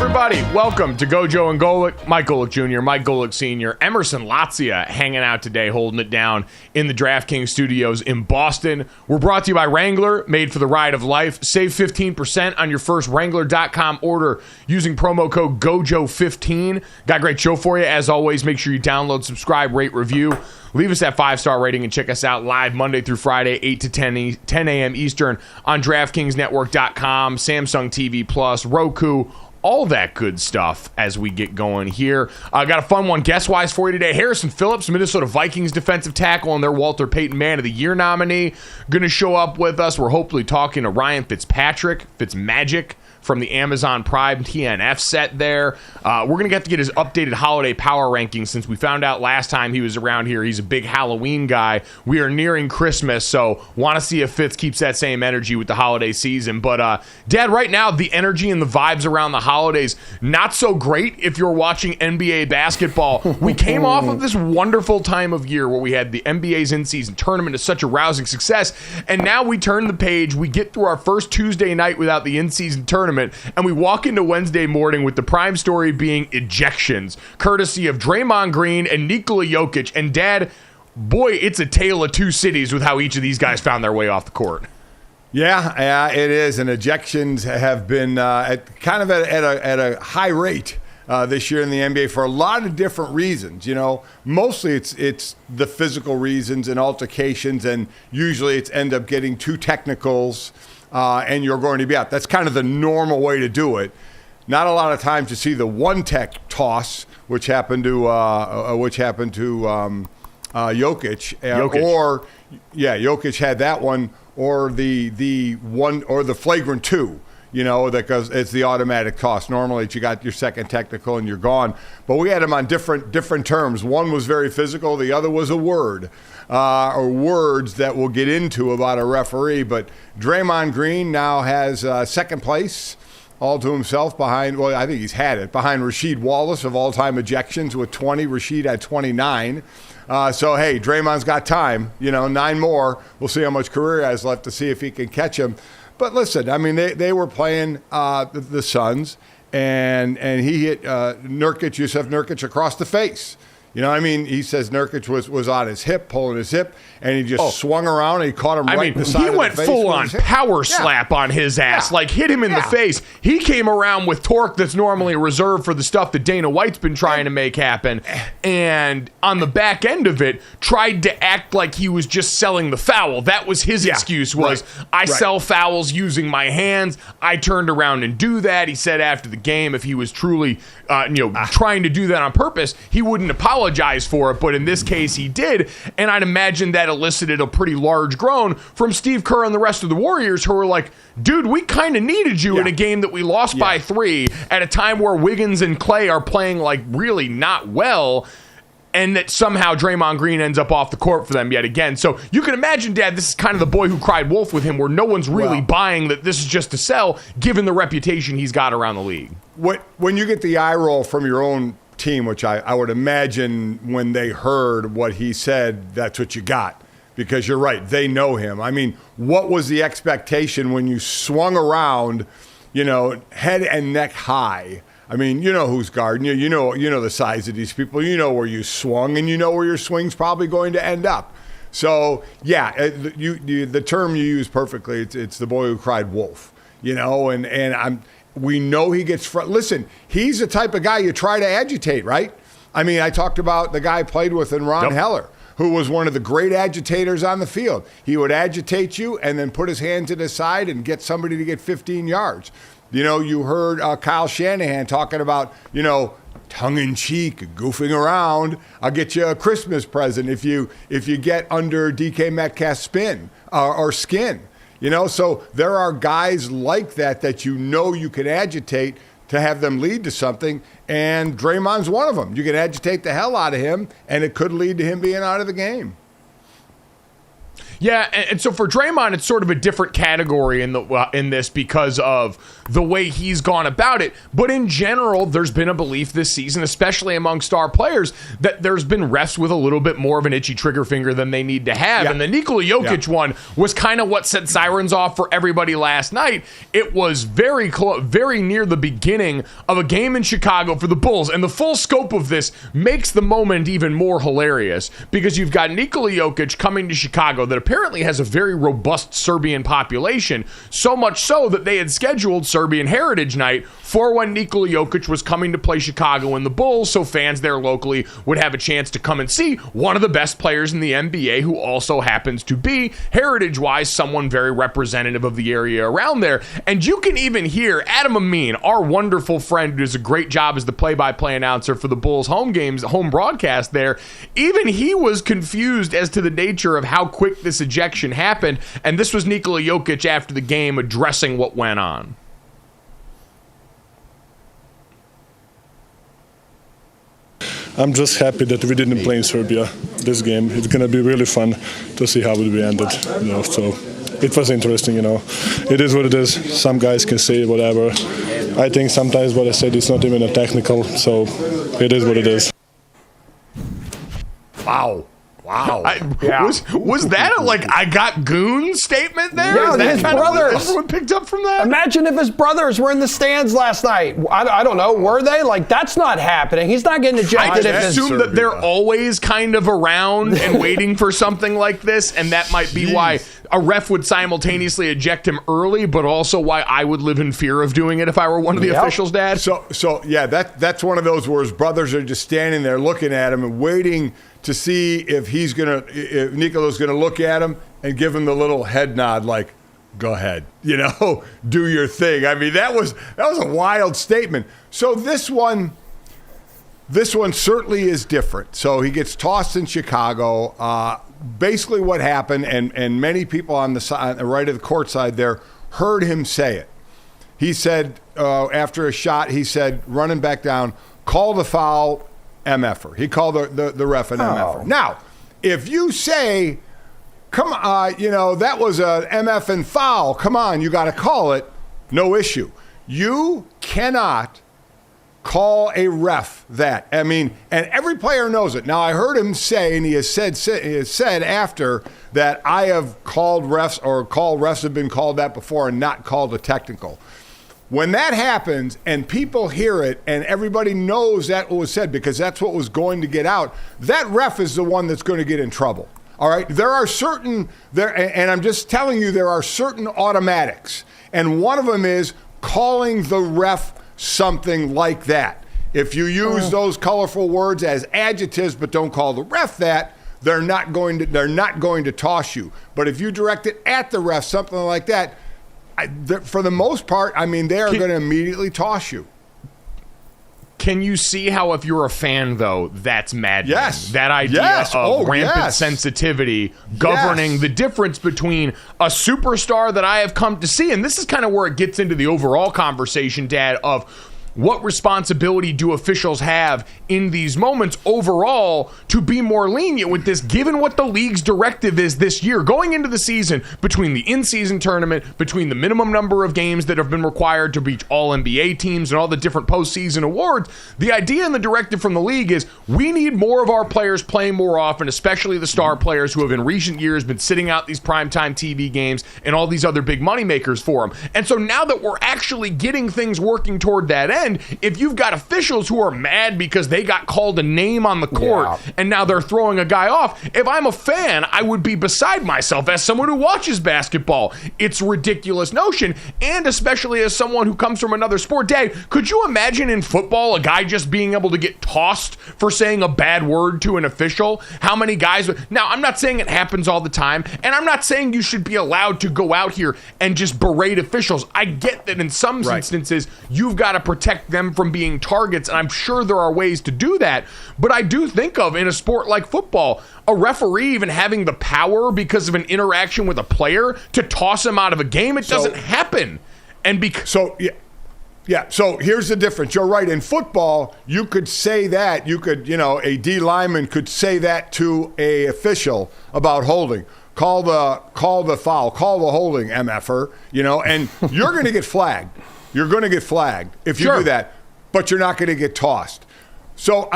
everybody? Welcome to Gojo and Golic. Mike Golic Jr., Mike Golic Sr., Emerson Latzia hanging out today, holding it down in the DraftKings studios in Boston. We're brought to you by Wrangler, made for the ride of life. Save 15% on your first Wrangler.com order using promo code GOJO15. Got a great show for you. As always, make sure you download, subscribe, rate, review. Leave us that 5-star rating and check us out live Monday through Friday, 8 to 10 a.m. Eastern on DraftKingsNetwork.com, Samsung TV Plus, Roku, all that good stuff as we get going here. I got a fun one guest-wise for you today. Harrison Phillips, Minnesota Vikings defensive tackle and their Walter Payton Man of the Year nominee, going to show up with us. We're hopefully talking to Ryan Fitzmagic from the Amazon Prime TNF set there. We're going to have to get his updated holiday power rankings since we found out last time he was around here. He's a big Halloween guy. We are nearing Christmas, so want to see if Fitz keeps that same energy with the holiday season. But, Dad, right now, the energy and the vibes around the holidays, not so great if you're watching NBA basketball. We came off of this wonderful time of year where we had the NBA's in-season tournament is such a rousing success, and now we turn the page. We get through our first Tuesday night without the in-season tournament, and we walk into Wednesday morning with the prime story being ejections, courtesy of Draymond Green and Nikola Jokic. And Dad, boy, it's a tale of two cities with how each of these guys found their way off the court. Yeah, it is. And ejections have been at a high rate this year in the NBA for a lot of different reasons. You know, mostly it's the physical reasons and altercations, and usually it's end up getting two technicals. And you're going to be out. That's kind of the normal way to do it. Not a lot of times you see the one tech toss, which happened to Jokic. Jokic had that one, or the one, or the flagrant two. You know, that goes. It's the automatic toss. Normally, you got your second technical and you're gone. But we had them on different terms. One was very physical. The other was a word, or words that we'll get into about a referee. But Draymond Green now has second place, all to himself behind. Well, I think he's had it behind Rasheed Wallace of all-time ejections with 20. Rasheed had 29. So, hey, Draymond's got time. You know, 9 more. We'll see how much career he has left to see if he can catch him. But listen, I mean, they were playing the Suns, and he hit Yusuf Nurkic across the face. You know what I mean? He says Nurkic was on his hip, pulling his hip, and he just swung around and he caught him right in the side of the face. He went full on power slap on his ass, like hit him in the face. He came around with torque that's normally reserved for the stuff that Dana White's been trying to make happen, and on the back end of it, tried to act like he was just selling the foul. That was his excuse, was I sell fouls using my hands. I turned around and do that. He said after the game, if he was truly trying to do that on purpose, he wouldn't apologize for it, but in this case he did, and I'd imagine that elicited a pretty large groan from Steve Kerr and the rest of the Warriors, who were like, dude, we kind of needed you in a game that we lost by 3 at a time where Wiggins and Clay are playing like really not well, and that somehow Draymond Green ends up off the court for them yet again. So you can imagine, Dad, this is kind of the boy who cried wolf with him, where no one's really buying that this is just to sell, given the reputation he's got around the league. When you get the eye roll from your own team, which I would imagine when they heard what he said, that's what you got. Because you're right, they know him. I mean, what was the expectation when you swung around, you know, head and neck high? I mean, you know who's guarding you. You know the size of these people. You know where you swung, and you know where your swing's probably going to end up. So, yeah, the term you use perfectly. It's the boy who cried wolf. You know, and we know he gets listen, he's the type of guy you try to agitate, right? I mean, I talked about the guy I played with in Ron Heller, who was one of the great agitators on the field. He would agitate you and then put his hand to the side and get somebody to get 15 yards. You know, you heard Kyle Shanahan talking about, you know, tongue-in-cheek, goofing around. I'll get you a Christmas present if you get under DK Metcalf's spin or skin. You know, so there are guys like that you know you can agitate to have them lead to something, and Draymond's one of them. You can agitate the hell out of him, and it could lead to him being out of the game. Yeah, and so for Draymond, it's sort of a different category in this because of the way he's gone about it. But in general, there's been a belief this season, especially among star players, that there's been refs with a little bit more of an itchy trigger finger than they need to have. Yeah. And the Nikola Jokic one was kind of what set sirens off for everybody last night. It was very close, very near the beginning of a game in Chicago for the Bulls. And the full scope of this makes the moment even more hilarious because you've got Nikola Jokic coming to Chicago that apparently has a very robust Serbian population, so much so that they had scheduled Serbian Heritage Night for when Nikola Jokic was coming to play Chicago in the Bulls, so fans there locally would have a chance to come and see one of the best players in the NBA who also happens to be, heritage-wise, someone very representative of the area around there. And you can even hear Adam Amin, our wonderful friend who does a great job as the play-by-play announcer for the Bulls home games, home broadcast there, even he was confused as to the nature of how quick this ejection happened, and this was Nikola Jokic after the game addressing what went on. I'm just happy that we didn't play in Serbia this game. It's going to be really fun to see how it will be ended. So it was interesting, It is what it is. Some guys can say whatever. I think sometimes what I said is not even a technical, so it is what it is. Wow. Was that a I got goons statement there? Yeah, is that his kind brothers. of what everyone picked up from that? Imagine if his brothers were in the stands last night. I don't know. Were they? That's not happening. He's not getting ejected. I just assume that they're always kind of around and waiting for something like this, and that might be why a ref would simultaneously eject him early, but also why I would live in fear of doing it if I were one of the officials, Dad. So yeah, that's one of those where his brothers are just standing there looking at him and waiting to see if Nikola's gonna look at him and give him the little head nod, like, go ahead, do your thing. I mean, that was a wild statement. So this one certainly is different. So he gets tossed in Chicago. Basically what happened, and many people on the right of the court side there heard him say it. He said, after a shot, he said, running back down, call the foul, MFer. He called the ref an MFer. Now, if you say, come on, that was a MF and foul, come on, you got to call it, no issue. You cannot call a ref that. I mean, and every player knows it. Now, I heard him say, and he has said after that, I have called refs, or refs have been called that before and not called a technical. When that happens and people hear it and everybody knows that was said because that's what was going to get out, that ref is the one that's going to get in trouble. All right? There are certain, and I'm just telling you, there are certain automatics. And one of them is calling the ref something like that. If you use those colorful words as adjectives but don't call the ref that, they're not going to toss you. But if you direct it at the ref, something like that, for the most part, I mean, they are going to immediately toss you. Can you see how, if you're a fan, though, that's maddening? Yes. That idea of rampant sensitivity governing the difference between a superstar that I have come to see, and this is kind of where it gets into the overall conversation, Dad, of what responsibility do officials have in these moments overall to be more lenient with this, given what the league's directive is this year, going into the season, between the in-season tournament, between the minimum number of games that have been required to reach all NBA teams and all the different postseason awards. The idea and the directive from the league is we need more of our players playing more often, especially the star players who have in recent years been sitting out these primetime TV games and all these other big moneymakers for them. And so now that we're actually getting things working toward that end, if you've got officials who are mad because they got called a name on the court and now they're throwing a guy off, if I'm a fan, I would be beside myself as someone who watches basketball. It's a ridiculous notion, and especially as someone who comes from another sport. Dad, could you imagine in football a guy just being able to get tossed for saying a bad word to an official? How many guys now, I'm not saying it happens all the time, and I'm not saying you should be allowed to go out here and just berate officials. I get that in some instances you've got to protect them from being targets, and I'm sure there are ways to do that, but I do think of, in a sport like football, a referee even having the power because of an interaction with a player to toss him out of a game. It doesn't happen. And so here's the difference. You're right. In football, you could say that. You could, a D lineman could say that to a official about holding. call the foul, call the holding, MFer, and you're going to get flagged. You're going to get flagged if you do that, but you're not going to get tossed. So,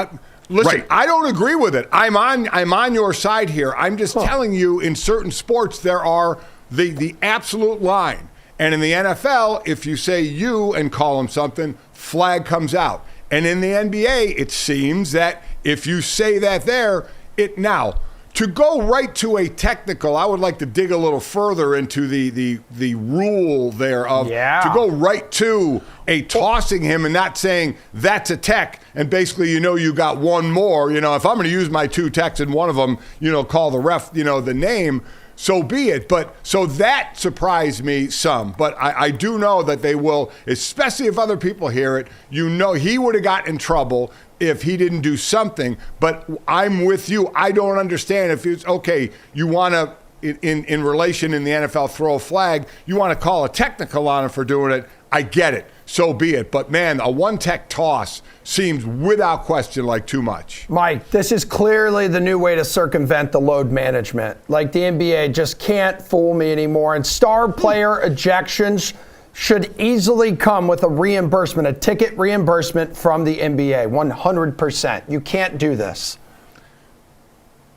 listen, I don't agree with it. I'm on your side here. I'm just telling you, in certain sports, there are the absolute line. And in the NFL, if you say you and call them something, flag comes out. And in the NBA, it seems that if you say that there, now, to go right to a technical, I would like to dig a little further into the rule there of to go right to a tossing him and not saying that's a tech, and basically you got one more. If I'm going to use my 2 techs and one of them, call the ref, the name, so be it. But so that surprised me some. But I do know that they will, especially if other people hear it, he would have got in trouble if he didn't do something. But I'm with you. I don't understand if it's okay, you want to, in relation in the NFL, throw a flag, you want to call a technical on him for doing it. I get it. So be it. But, man, a one-tech toss seems without question like too much. Mike, this is clearly the new way to circumvent the load management. Like, the NBA just can't fool me anymore. And star player ejections should easily come with a reimbursement, a ticket reimbursement from the NBA, 100%. You can't do this.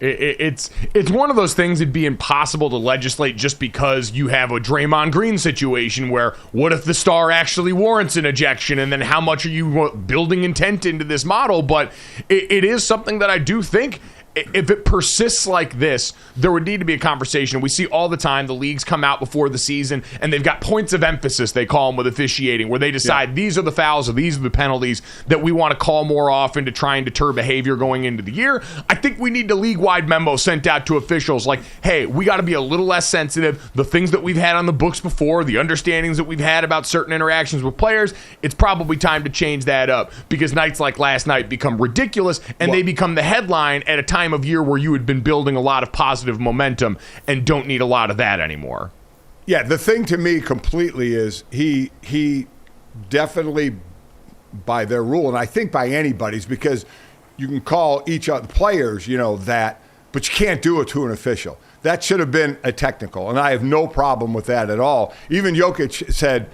It's one of those things that'd be impossible to legislate just because you have a Draymond Green situation where what if the star actually warrants an ejection, and then how much are you building intent into this model? But it is something that I do think, if it persists like this, there would need to be a conversation. We see all the time the leagues come out before the season and they've got points of emphasis, they call them, with officiating, where they decide these are the fouls or these are the penalties that we want to call more often to try and deter behavior going into the year. I think we need a league-wide memo sent out to officials like, hey, we got to be a little less sensitive. The things that we've had on the books before, the understandings that we've had about certain interactions with players, it's probably time to change that up, because nights like last night become ridiculous and they become the headline at a time of year where you had been building a lot of positive momentum and don't need a lot of that anymore. Yeah, the thing to me completely is he definitely, by their rule, and I think by anybody's, because you can call each other players, that, but you can't do it to an official. That should have been a technical, and I have no problem with that at all. Even Jokic said,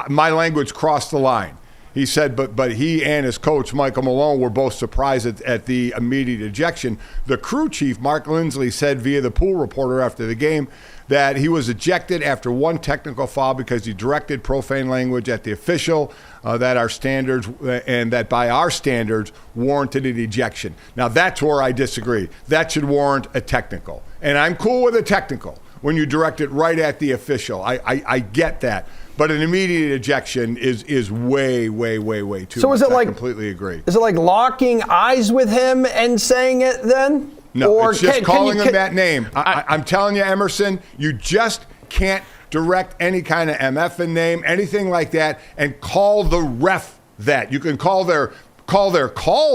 my language crossed the line. He said, but he and his coach, Michael Malone, were both surprised at the immediate ejection. The crew chief, Mark Lindsley, said via the pool reporter after the game that he was ejected after one technical foul because he directed profane language at the official, that our standards, and that by our standards warranted an ejection. Now, that's where I disagree. That should warrant a technical. And I'm cool with a technical when you direct it right at the official. I get that. But an immediate ejection is way, way, way, way too much. So is it I completely agree. Is it like locking eyes with him and saying it then? No, or it's just calling him that name. I'm telling you, Emerson, you just can't direct any kind of MFing name, anything like that, and call the ref that. You can call their call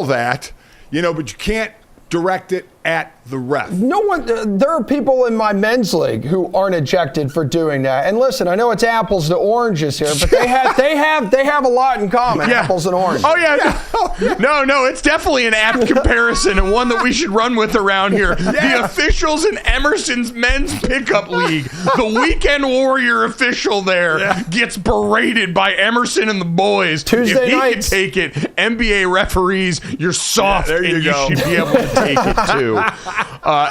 that, but you can't direct it at the ref. No one. There are people in my men's league who aren't ejected for doing that. And listen, I know it's apples to oranges here, but they have a lot in common. Yeah. Apples and oranges. Oh yeah. No, it's definitely an apt comparison and one that we should run with around here. The officials in Emerson's men's pickup league, the weekend warrior official there gets berated by Emerson and the boys. Tuesday nights. If he can take it, NBA referees, you're soft, there you and go. you should be able to take it too.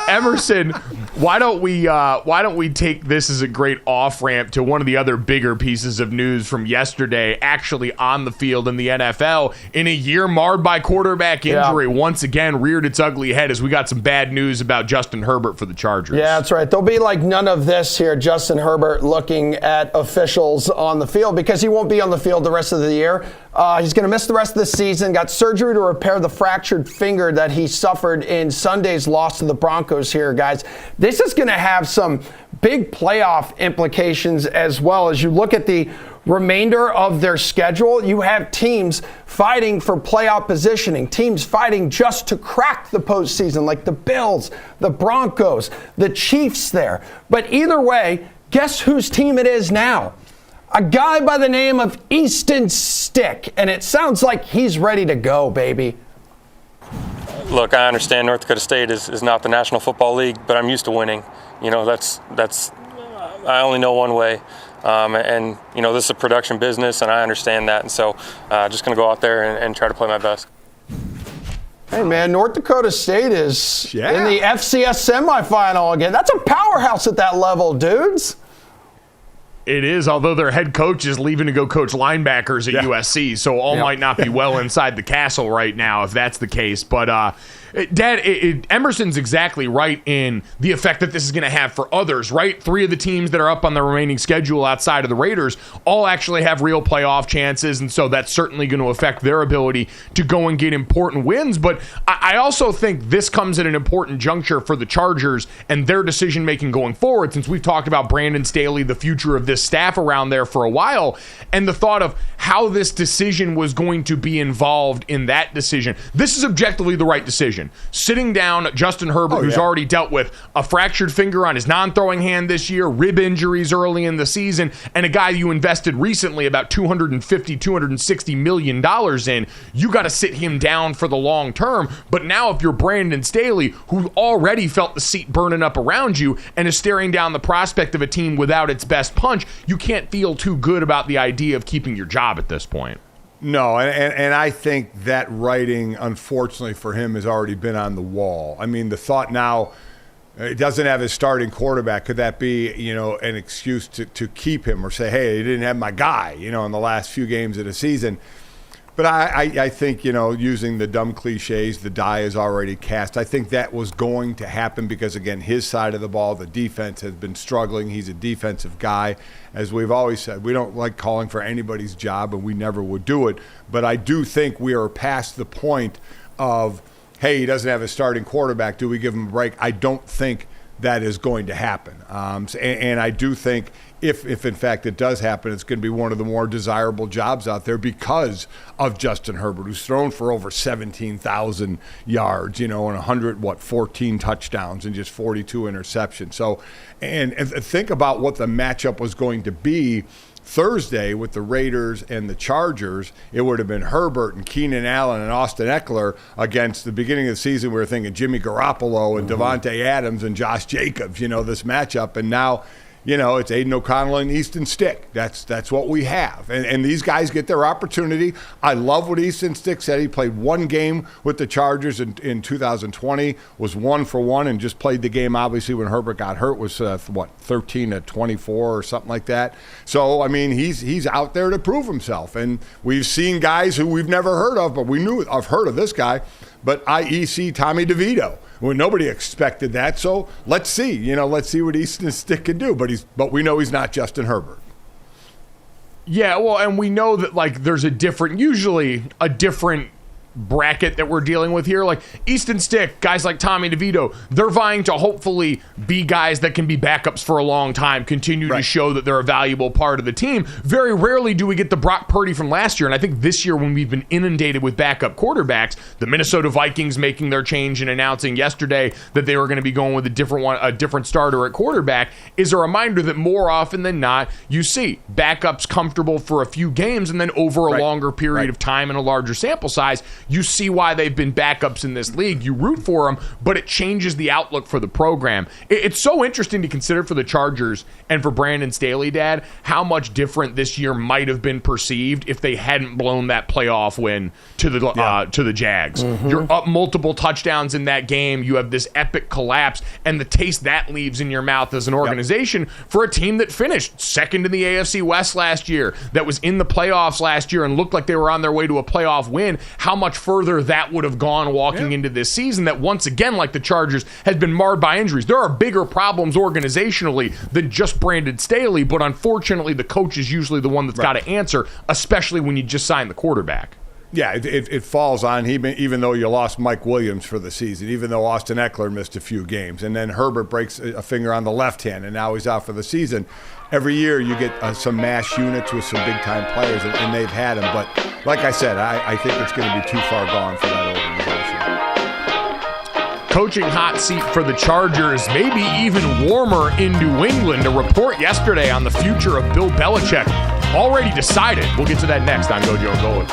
Emerson, why don't we take this as a great off-ramp to one of the other bigger pieces of news from yesterday, actually on the field in the NFL, in a year marred by quarterback injury, once again reared its ugly head as we got some bad news about Justin Herbert for the Chargers. Yeah, that's right. There'll be like none of this here, Justin Herbert looking at officials on the field, because he won't be on the field the rest of the year. He's going to miss the rest of the season. Got surgery to repair the fractured finger that he suffered in Sunday's loss to the Broncos here, guys. This is going to have some big playoff implications as well. As you look at the remainder of their schedule, you have teams fighting for playoff positioning, teams fighting just to crack the postseason, like the Bills, the Broncos, the Chiefs there. But either way, guess whose team it is now? A guy by the name of Easton Stick, and it sounds like he's ready to go, baby. Look, I understand North Dakota State is not the National Football League, but I'm used to winning. that's I only know one way. And this is a production business, and I understand that. And so just going to go out there and try to play my best. Hey, man, North Dakota State is in the FCS semifinal again. That's a powerhouse at that level, dudes. It is, although their head coach is leaving to go coach linebackers at USC, so all might not be well inside the castle right now if that's the case. But, Dad, Emerson's exactly right in the effect that this is going to have for others, right? 3 of the teams that are up on the remaining schedule outside of the Raiders all actually have real playoff chances, and so that's certainly going to affect their ability to go and get important wins. But I also think this comes at an important juncture for the Chargers and their decision-making going forward, since we've talked about Brandon Staley, the future of this staff around there for a while, and the thought of how this decision was going to be involved in that decision. This is objectively the right decision. Sitting down Justin Herbert, who's already dealt with a fractured finger on his non-throwing hand this year, rib injuries early in the season, and a guy you invested recently about $260 million in, you got to sit him down for the long term. But now if you're Brandon Staley, who already felt the seat burning up around you and is staring down the prospect of a team without its best punch, you can't feel too good about the idea of keeping your job at this point. No, and I think that writing, unfortunately for him, has already been on the wall. I mean, the thought now, it doesn't have his starting quarterback. Could that be, an excuse to keep him or say, hey, he didn't have my guy, in the last few games of the season? But I think, using the dumb cliches, the die is already cast. I think that was going to happen because, again, his side of the ball, the defense has been struggling. He's a defensive guy. As we've always said, we don't like calling for anybody's job, and we never would do it. But I do think we are past the point of, hey, he doesn't have a starting quarterback. Do we give him a break? I don't think that is going to happen. And I do think if in fact it does happen, it's going to be one of the more desirable jobs out there because of Justin Herbert, who's thrown for over 17,000 yards, and 14 touchdowns and just 42 interceptions. So, and think about what the matchup was going to be Thursday with the Raiders and the Chargers. It would have been Herbert and Keenan Allen and Austin Eckler against the beginning of the season. We were thinking Jimmy Garoppolo and Devontae Adams and Josh Jacobs, this matchup. And now, it's Aiden O'Connell and Easton Stick. That's what we have. And these guys get their opportunity. I love what Easton Stick said. He played one game with the Chargers in 2020, was 1-for-1, and just played the game, obviously, when Herbert got hurt, was 13-24 or something like that. So, I mean, he's out there to prove himself. And we've seen guys who we've never heard of, but I've heard of this guy, but IEC Tommy DeVito. Well, nobody expected that, so let's see. Let's see what Easton Stick can do. But we know he's not Justin Herbert. Yeah, well, and we know that there's usually a different bracket that we're dealing with here. Like Easton Stick, guys like Tommy DeVito, they're vying to hopefully be guys that can be backups for a long time, continue to show that they're a valuable part of the team. Very rarely do we get the Brock Purdy from last year, and I think this year when we've been inundated with backup quarterbacks, the Minnesota Vikings making their change and announcing yesterday that they were going to be going with a different starter at quarterback, is a reminder that more often than not, you see backups comfortable for a few games, and then over a longer period of time and a larger sample size, you see why they've been backups in this league. You root for them, but it changes the outlook for the program. It's so interesting to consider for the Chargers and for Brandon Staley, Dad, how much different this year might have been perceived if they hadn't blown that playoff win to the Jags. You're up multiple touchdowns in that game. You have this epic collapse, and the taste that leaves in your mouth as an organization for a team that finished second in the AFC West last year, that was in the playoffs last year and looked like they were on their way to a playoff win. How much further that would have gone walking into this season that once again, like the Chargers, has been marred by injuries. There are bigger problems organizationally than just Brandon Staley, but unfortunately the coach is usually the one that's got to answer, especially when you just sign the quarterback. Yeah, it falls on him, even though you lost Mike Williams for the season, even though Austin Eckler missed a few games. And then Herbert breaks a finger on the left hand, and now he's out for the season. Every year you get some mash units with some big-time players, and they've had them. But like I said, I think it's going to be too far gone for that organization. Coaching hot seat for the Chargers, maybe even warmer in New England. A report yesterday on the future of Bill Belichick already decided. We'll get to that next on Gojo and Golic.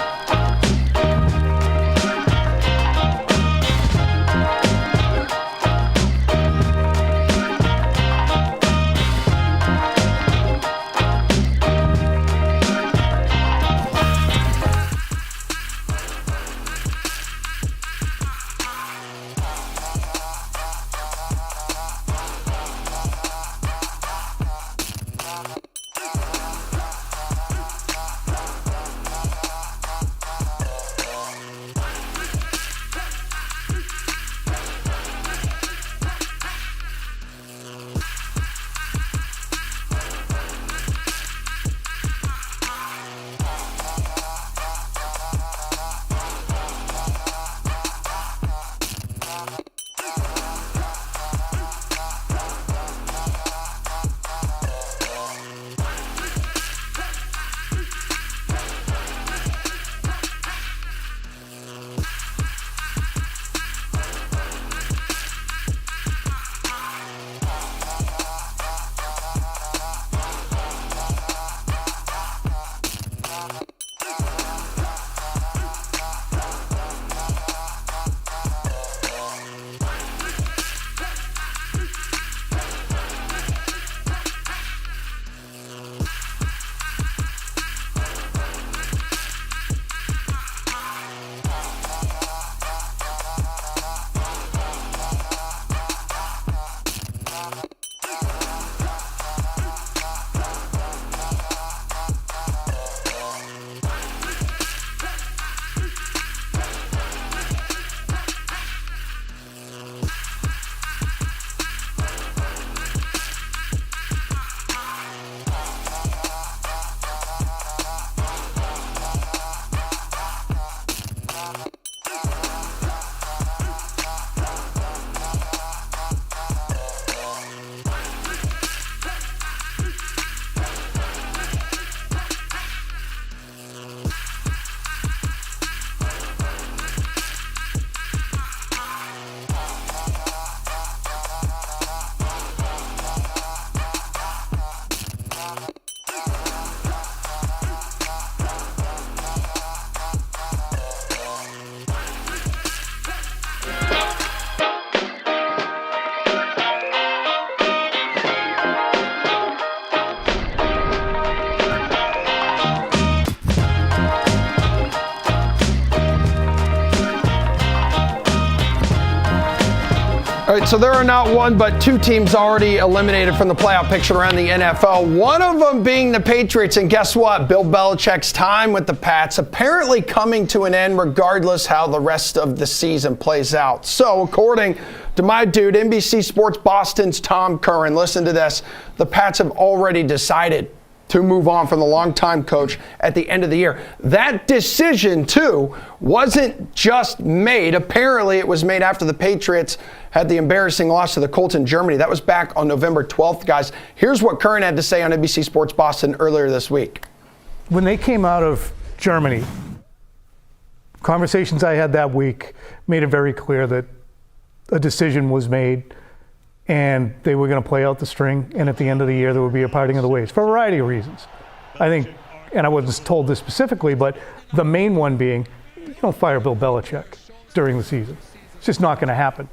All right, so there are not one but two teams already eliminated from the playoff picture around the NFL. One of them being the Patriots, and guess what? Bill Belichick's time with the Pats apparently coming to an end regardless how the rest of the season plays out. So according to my dude, NBC Sports Boston's Tom Curran, listen to this. The Pats have already decided to move on from the longtime coach at the end of the year. That decision, too, wasn't just made. Apparently, it was made after the Patriots had the embarrassing loss to the Colts in Germany. That was back on November 12th, guys. Here's what Curran had to say on NBC Sports Boston earlier this week. When they came out of Germany, conversations I had that week made it very clear that a decision was made and they were going to play out the string, and at the end of the year there would be a parting of the ways for a variety of reasons. I think, and I wasn't told this specifically, but the main one being, you don't fire Bill Belichick during the season. It's just not going to happen.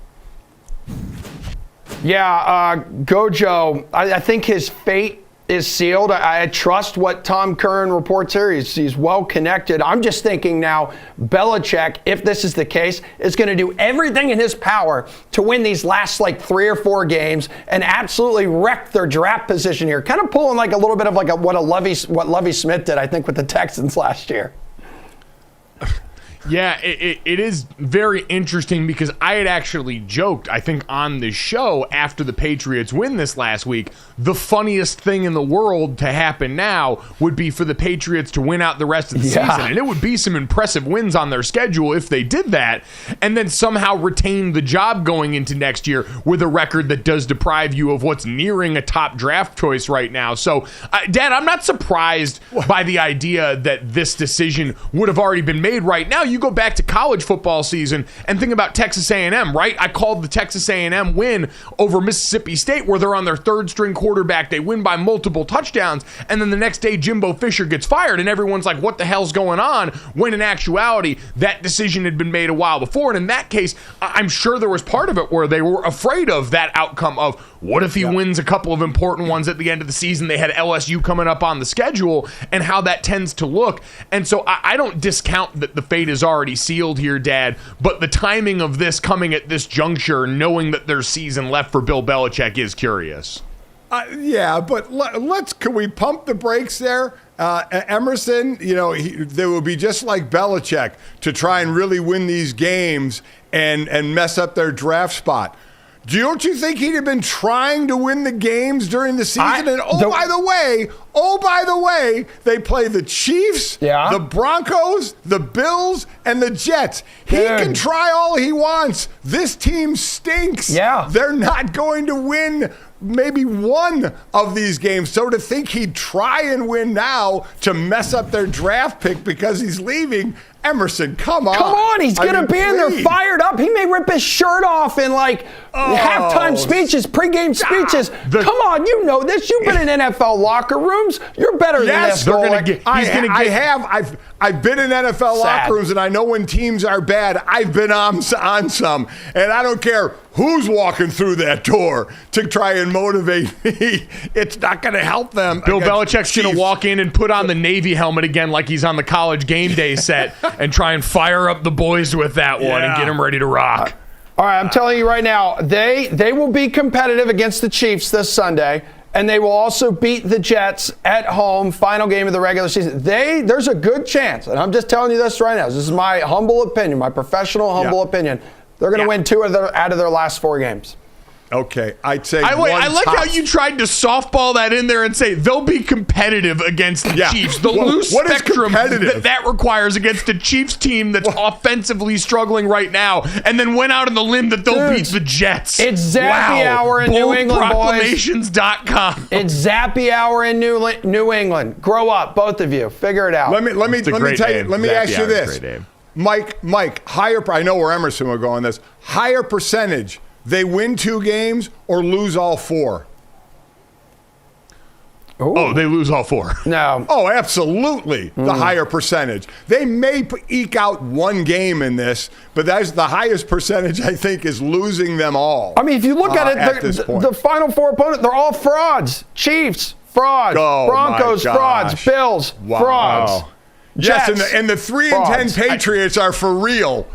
Yeah, Gojo, I think his fate is sealed. I trust what Tom Curran reports here. He's well connected. I'm just thinking now, Belichick, if this is the case, is going to do everything in his power to win these last like 3 or 4 games and absolutely wreck their draft position here. Kind of pulling like a little bit of like what Lovie Smith did, I think, with the Texans last year. Yeah, it is very interesting because I had actually joked, I think, on the show after the Patriots win this last week, the funniest thing in the world to happen now would be for the Patriots to win out the rest of the season. And it would be some impressive wins on their schedule if they did that, and then somehow retain the job going into next year with a record that does deprive you of what's nearing a top draft choice right now. So, Dad, I'm not surprised by the idea that this decision would have already been made right now. You go back to college football season and think about Texas A&M, right? I called the Texas A&M win over Mississippi State where they're on their 3rd string quarterback. They win by multiple touchdowns, and then the next day Jimbo Fisher gets fired, and everyone's like, what the hell's going on? When in actuality, that decision had been made a while before. And in that case, I'm sure there was part of it where they were afraid of that outcome of what if he wins a couple of important ones at the end of the season? They had LSU coming up on the schedule and how that tends to look. And so I don't discount that the fate is already sealed here, Dad, but the timing of this coming at this juncture, knowing that there's season left for Bill Belichick, is curious. Yeah, but can we pump the brakes there? Emerson, they will be just like Belichick to try and really win these games and mess up their draft spot. Don't you think he'd have been trying to win the games during the season? By the way, they play the Chiefs, the Broncos, the Bills, and the Jets. He can try all he wants. This team stinks. Yeah. They're not going to win maybe one of these games. So to think he'd try and win now to mess up their draft pick because he's leaving, Emerson, come on. Come on, he's going to be in there fired up. He may rip his shirt off in halftime speeches, pregame speeches. Come on, you know this. You've been in NFL locker rooms. You're better than this. I've been in NFL locker rooms, and I know when teams are bad, I've been on some. And I don't care who's walking through that door to try and motivate me. It's not going to help them. Bill Belichick's going to walk in and put on the Navy helmet again like he's on the College Game Day set and try and fire up the boys with that one and get them ready to rock. All right, I'm telling you right now, they will be competitive against the Chiefs this Sunday, and they will also beat the Jets at home, final game of the regular season. There's a good chance, and I'm just telling you this right now. This is my humble opinion, my professional humble opinion. They're going to win 2 out of their last 4 games. Okay, I'd say I like how you tried to softball that in there and say they'll be competitive against the Chiefs. The loose spectrum that requires against a Chiefs team that's offensively struggling right now, and then went out on the limb that they'll beat the Jets. It's Zappy Hour in New England, boldproclamations.com. It's Zappy Hour in New England. Grow up, both of you. Figure it out. Let me tell you. Let me ask you this, Mike. Higher. I know where Emerson will go on this. Higher percentage. They win 2 games or lose all 4? Oh, they lose all 4. No. Oh, absolutely. The higher percentage. They may eke out 1 game in this, but that's the highest percentage, I think, is losing them all. I mean, if you look at it, the final 4 opponents, they're all frauds. Chiefs, frauds. Broncos, frauds. Bills, frauds. Yes, and the 3-10 Patriots are for real.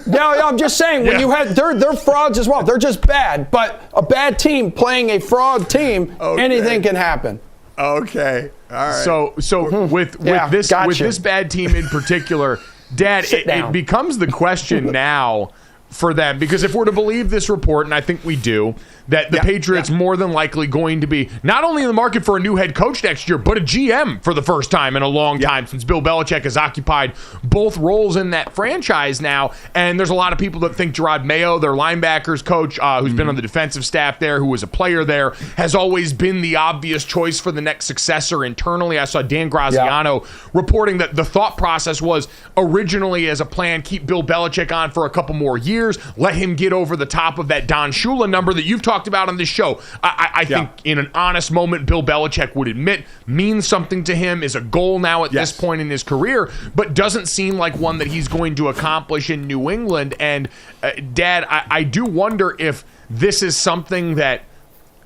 No, I'm just saying, when you had they're frauds as well. They're just bad. But a bad team playing a fraud team, anything can happen. Okay. All right. So with this bad team in particular, Dad, it becomes the question now for them, because if we're to believe this report, and I think we do, that the Patriots more than likely going to be not only in the market for a new head coach next year, but a GM for the first time in a long time, since Bill Belichick has occupied both roles in that franchise now. And there's a lot of people that think Gerard Mayo, their linebackers coach, who's been on the defensive staff there, who was a player there, has always been the obvious choice for the next successor internally. I saw Dan Graziano reporting that the thought process was originally as a plan, keep Bill Belichick on for a couple more years, let him get over the top of that Don Shula number that you've talked about on this show. I think in an honest moment, Bill Belichick would admit means something to him, is a goal now at this point in his career, but doesn't seem like one that he's going to accomplish in New England. And Dad, I do wonder if this is something that,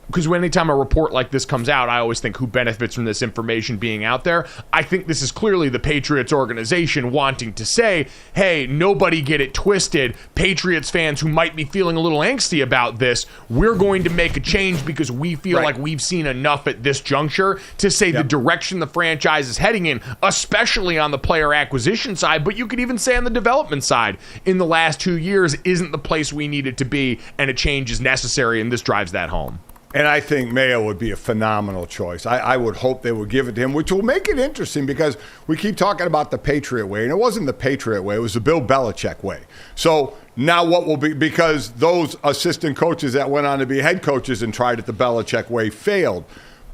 because anytime a report like this comes out, I always think who benefits from this information being out there. I think this is clearly the Patriots organization wanting to say, hey, nobody get it twisted. Patriots fans who might be feeling a little angsty about this, we're going to make a change because we feel like we've seen enough at this juncture to say the direction the franchise is heading in, especially on the player acquisition side, but you could even say on the development side, in the last 2 years isn't the place we need it to be, and a change is necessary, and this drives that home. And I think Mayo would be a phenomenal choice. I would hope they would give it to him, which will make it interesting because we keep talking about the Patriot way, and it wasn't the Patriot way, it was the Bill Belichick way. So now what will be, because those assistant coaches that went on to be head coaches and tried it the Belichick way failed.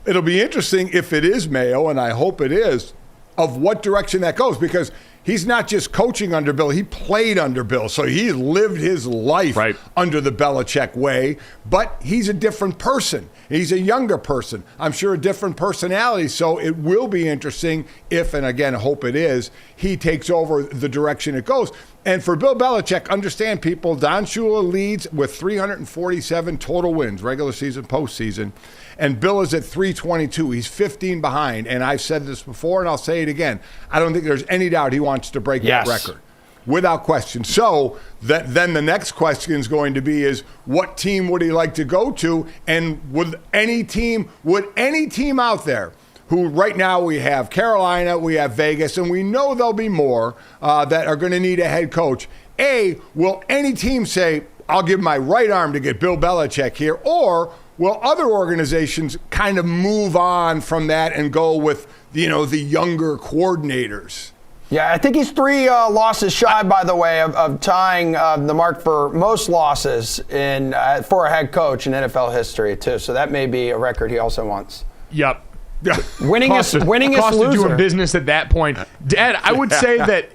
It'll be interesting if it is Mayo, and I hope it is, of what direction that goes, because he's not just coaching under Bill, he played under Bill. So he lived his life under the Belichick way, but he's a different person. He's a younger person. I'm sure a different personality. So it will be interesting if, and again, I hope it is, he takes over the direction it goes. And for Bill Belichick, understand people, Don Shula leads with 347 total wins, regular season, postseason. And Bill is at 322. He's 15 behind. And I've said this before, and I'll say it again. I don't think there's any doubt he wants to break that record. Without question. So then the next question is going to be is what team would he like to go to? And would any team out there who right now we have Carolina, we have Vegas, and we know there'll be more that are going to need a head coach. Will any team say, I'll give my right arm to get Bill Belichick here? Or will other organizations kind of move on from that and go with, the younger coordinators? Yeah, I think he's 3 losses shy, by the way, of tying the mark for most losses for a head coach in NFL history, too. So that may be a record he also wants. Yep. Winningest loser. Doing business at that point. Dad, I would say that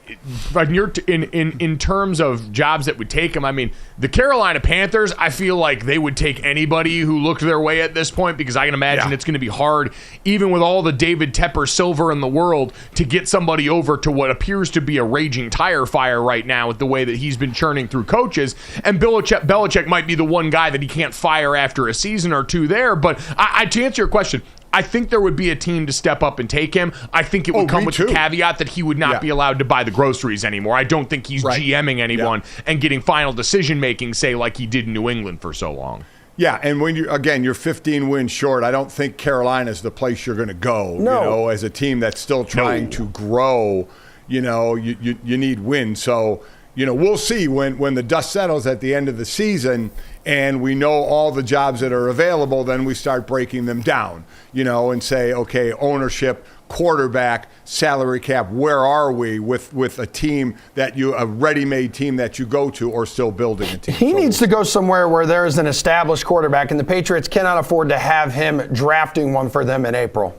in terms of jobs that would take him, I mean, the Carolina Panthers, I feel like they would take anybody who looked their way at this point, because I can imagine it's going to be hard, even with all the David Tepper silver in the world, to get somebody over to what appears to be a raging tire fire right now with the way that he's been churning through coaches. And Belichick might be the one guy that he can't fire after a season or two there. But to answer your question, I think there would be a team to step up and take him. I think it would come with the caveat that he would not be allowed to buy the groceries anymore. I don't think he's GMing anyone and getting final decision-making, say, like he did in New England for so long. Yeah, and when you're 15 wins short, I don't think Carolina's the place you're going to go. As a team that's still trying to grow, you need wins. So, we'll see when the dust settles at the end of the season and we know all the jobs that are available, then we start breaking them down, and say, okay, ownership, quarterback, salary cap, where are we with a team a ready-made team that you go to, or still building a team? He needs to go somewhere where there is an established quarterback, and the Patriots cannot afford to have him drafting one for them in April.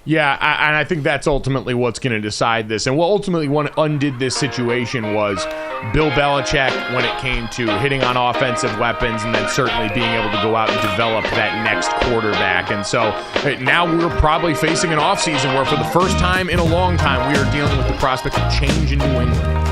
Yeah, and I think that's ultimately what's going to decide this. And what ultimately undid this situation was Bill Belichick when it came to hitting on offensive weapons and then certainly being able to go out and develop that next quarterback. And so now we're probably facing an offseason where for the first time in a long time we are dealing with the prospect of change in New England.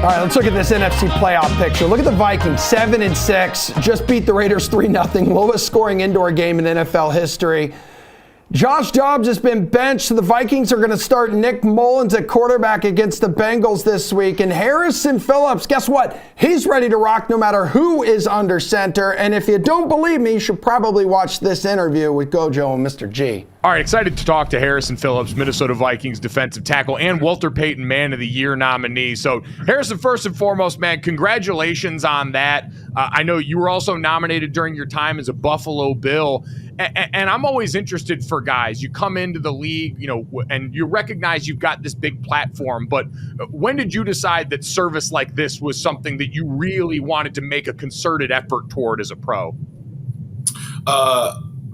All right, let's look at this NFC playoff picture. Look at the Vikings, 7-6, just beat the Raiders 3-0, lowest scoring indoor game in NFL history. Josh Dobbs has been benched. The Vikings are going to start Nick Mullins at quarterback against the Bengals this week. And Harrison Phillips, guess what? He's ready to rock no matter who is under center. And if you don't believe me, you should probably watch this interview with Gojo and Mr. G. All right, excited to talk to Harrison Phillips, Minnesota Vikings defensive tackle and Walter Payton Man of the Year nominee. So, Harrison, first and foremost, man, congratulations on that. I know you were also nominated during your time as a Buffalo Bill. And I'm always interested for guys. You come into the league, you know, and you recognize you've got this big platform. But when did you decide that service like this was something that you really wanted to make a concerted effort toward as a pro?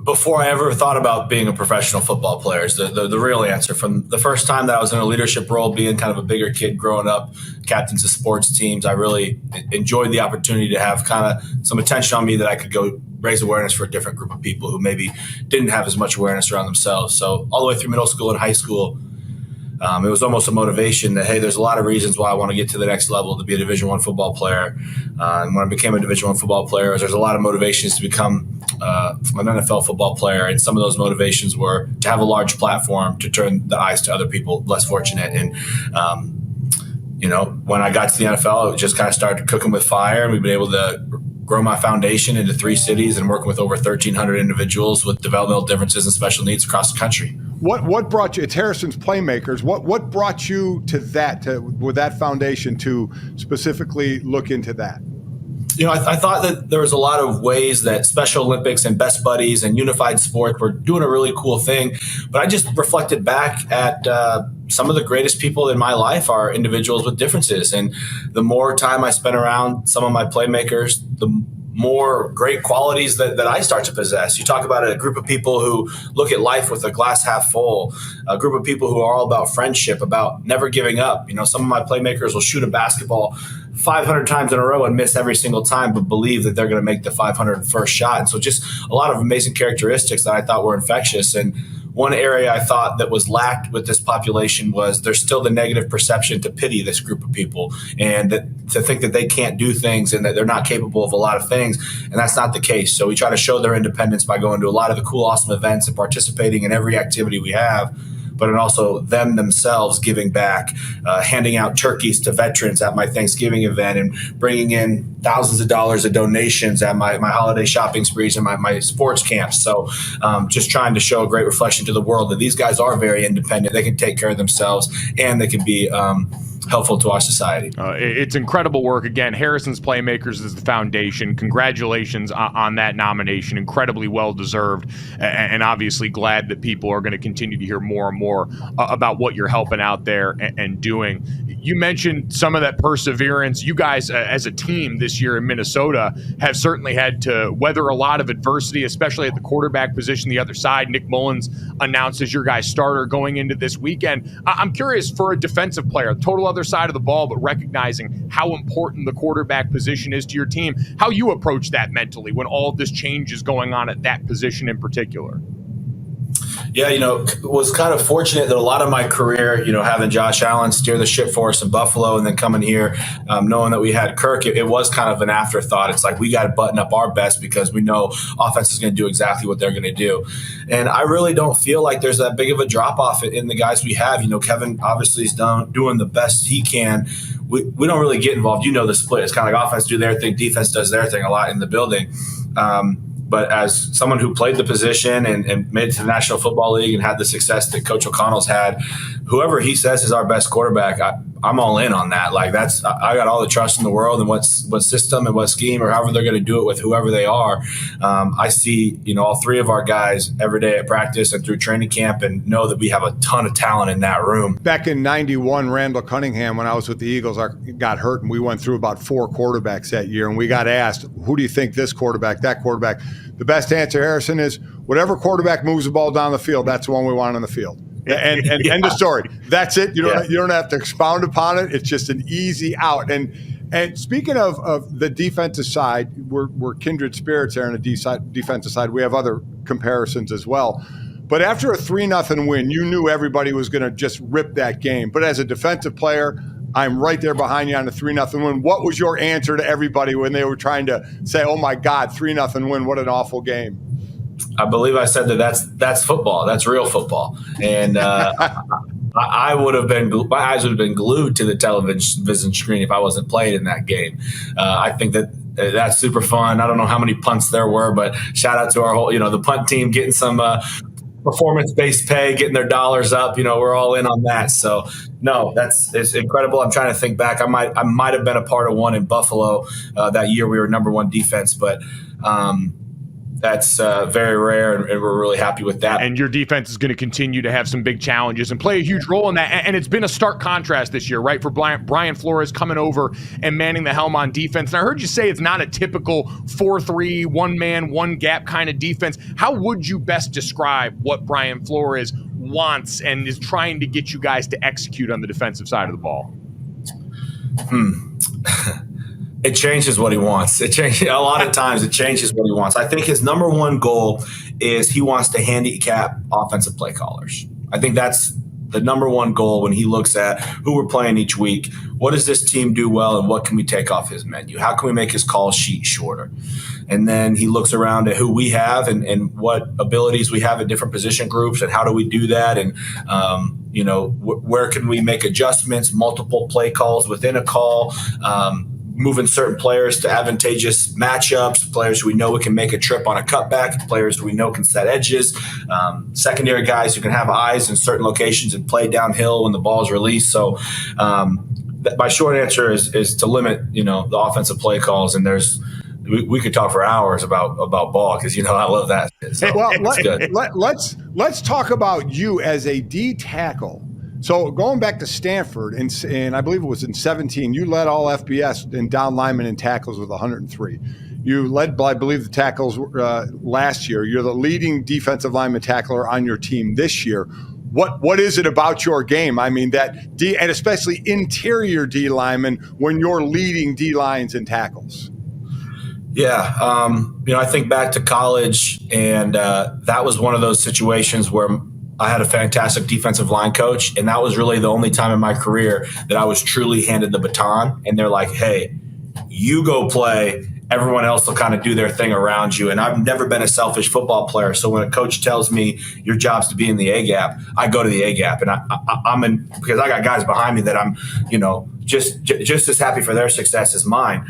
Before I ever thought about being a professional football player is the real answer. From the first time that I was in a leadership role, being kind of a bigger kid growing up, captains of sports teams, I really enjoyed the opportunity to have kind of some attention on me that I could go raise awareness for a different group of people who maybe didn't have as much awareness around themselves. So all the way through middle school and high school, it was almost a motivation that, hey, there's a lot of reasons why I want to get to the next level to be a Division I football player. And when I became a Division I football player, there's a lot of motivations to become an NFL football player. And some of those motivations were to have a large platform to turn the eyes to other people less fortunate. And, you know, when I got to the NFL, it just kind of started cooking with fire. And we've been able to grow my foundation into 3 cities and working with over 1,300 individuals with developmental differences and special needs across the country. What brought you? It's Harrison's Playmakers. What brought you to that, with that foundation, to specifically look into that? You know, I thought that there was a lot of ways that Special Olympics and Best Buddies and Unified Sport were doing a really cool thing. But I just reflected back at some of the greatest people in my life are individuals with differences. And the more time I spent around some of my playmakers, the more great qualities that I start to possess. You talk about a group of people who look at life with a glass half full, a group of people who are all about friendship, about never giving up. You know, some of my playmakers will shoot a basketball 500 times in a row and miss every single time, but believe that they're going to make the 501st shot. And so just a lot of amazing characteristics that I thought were infectious. And one area I thought that was lacked with this population was there's still the negative perception to pity this group of people and that to think that they can't do things and that they're not capable of a lot of things. And that's not the case. So we try to show their independence by going to a lot of the cool, awesome events and participating in every activity we have, but in also them themselves giving back, handing out turkeys to veterans at my Thanksgiving event and bringing in thousands of dollars of donations at my holiday shopping sprees and my sports camps. So just trying to show a great reflection to the world that these guys are very independent. They can take care of themselves and they can be helpful to our society. It's incredible work. Again, Harrison's Playmakers is the foundation. Congratulations on that nomination. Incredibly well-deserved, and obviously glad that people are going to continue to hear more and more about what you're helping out there and doing. You mentioned some of that perseverance. You guys, as a team this year in Minnesota, have certainly had to weather a lot of adversity, especially at the quarterback position. The other side, Nick Mullins announced as your guys' starter going into this weekend. I'm curious, for a defensive player, total other side of the ball, but recognizing how important the quarterback position is to your team, how you approach that mentally when all of this change is going on at that position in particular. Yeah, you know, was kind of fortunate that a lot of my career, you know, having Josh Allen steer the ship for us in Buffalo and then coming here, knowing that we had Kirk, it was kind of an afterthought. It's like we got to button up our best because we know offense is going to do exactly what they're going to do. And I really don't feel like there's that big of a drop-off in the guys we have. You know, Kevin obviously is doing the best he can. We don't really get involved. You know the split. It's kind of like offense do their thing, defense does their thing a lot in the building. But as someone who played the position and made it to the National Football League and had the success that Coach O'Connell's had, whoever he says is our best quarterback, I'm all in on that. Like I got all the trust in the world in what system and what scheme or however they're going to do it with whoever they are. I see, you know, all 3 of our guys every day at practice and through training camp and know that we have a ton of talent in that room. Back in '91, Randall Cunningham, when I was with the Eagles, I got hurt and we went through about 4 quarterbacks that year and we got asked, who do you think this quarterback, that quarterback? The best answer, Harrison, is whatever quarterback moves the ball down the field, that's the one we want on the field. And yeah. End of story. That's it. You don't have to expound upon it. It's just an easy out. And speaking of the defensive side, we're kindred spirits there on the defensive side. We have other comparisons as well. But after a 3-0 win, you knew everybody was going to just rip that game. But as a defensive player, I'm right there behind you on a 3-0 win. What was your answer to everybody when they were trying to say, oh, my God, 3-0 win, what an awful game? I believe I said that's football. That's real football. And I would have been, my eyes would have been glued to the television screen if I wasn't playing in that game. I think that's super fun. I don't know how many punts there were, but shout out to our whole, the punt team getting some performance-based pay, getting their dollars up. We're all in on that. So no, it's incredible. I'm trying to think back. I might have been a part of one in Buffalo that year. We were number one defense, but that's very rare, and we're really happy with that. And your defense is going to continue to have some big challenges and play a huge role in that. And it's been a stark contrast this year, right, for Brian Flores coming over and manning the helm on defense. And I heard you say it's not a typical 4-3, one-man, one-gap kind of defense. How would you best describe what Brian Flores wants and is trying to get you guys to execute on the defensive side of the ball? It changes what he wants. It changes a lot of times. It changes what he wants. I think his number one goal is he wants to handicap offensive play callers. I think that's the number one goal when he looks at who we're playing each week. What does this team do well, and what can we take off his menu? How can we make his call sheet shorter? And then he looks around at who we have and what abilities we have in different position groups, and how do we do that? And where can we make adjustments, multiple play calls within a call, moving certain players to advantageous matchups, players who we know we can make a trip on a cutback, players who we know can set edges, secondary guys who can have eyes in certain locations and play downhill when the ball is released. So my short answer is to limit, the offensive play calls. And we could talk for hours about ball because, I love that. So let's talk about you as a D tackle. So going back to Stanford, and I believe it was in 2017, you led all FBS in down linemen and tackles with 103. You led, I believe, the tackles last year. You're the leading defensive lineman tackler on your team this year. What is it about your game? I mean, that D, and especially interior D linemen, when you're leading D lines and tackles? Yeah, I think back to college, and that was one of those situations where I had a fantastic defensive line coach, and that was really the only time in my career that I was truly handed the baton. And they're like, hey, you go play. Everyone else will kind of do their thing around you. And I've never been a selfish football player. So when a coach tells me your job's to be in the A-gap, I go to the A-gap. And I'm in, because I got guys behind me that I'm, just as happy for their success as mine.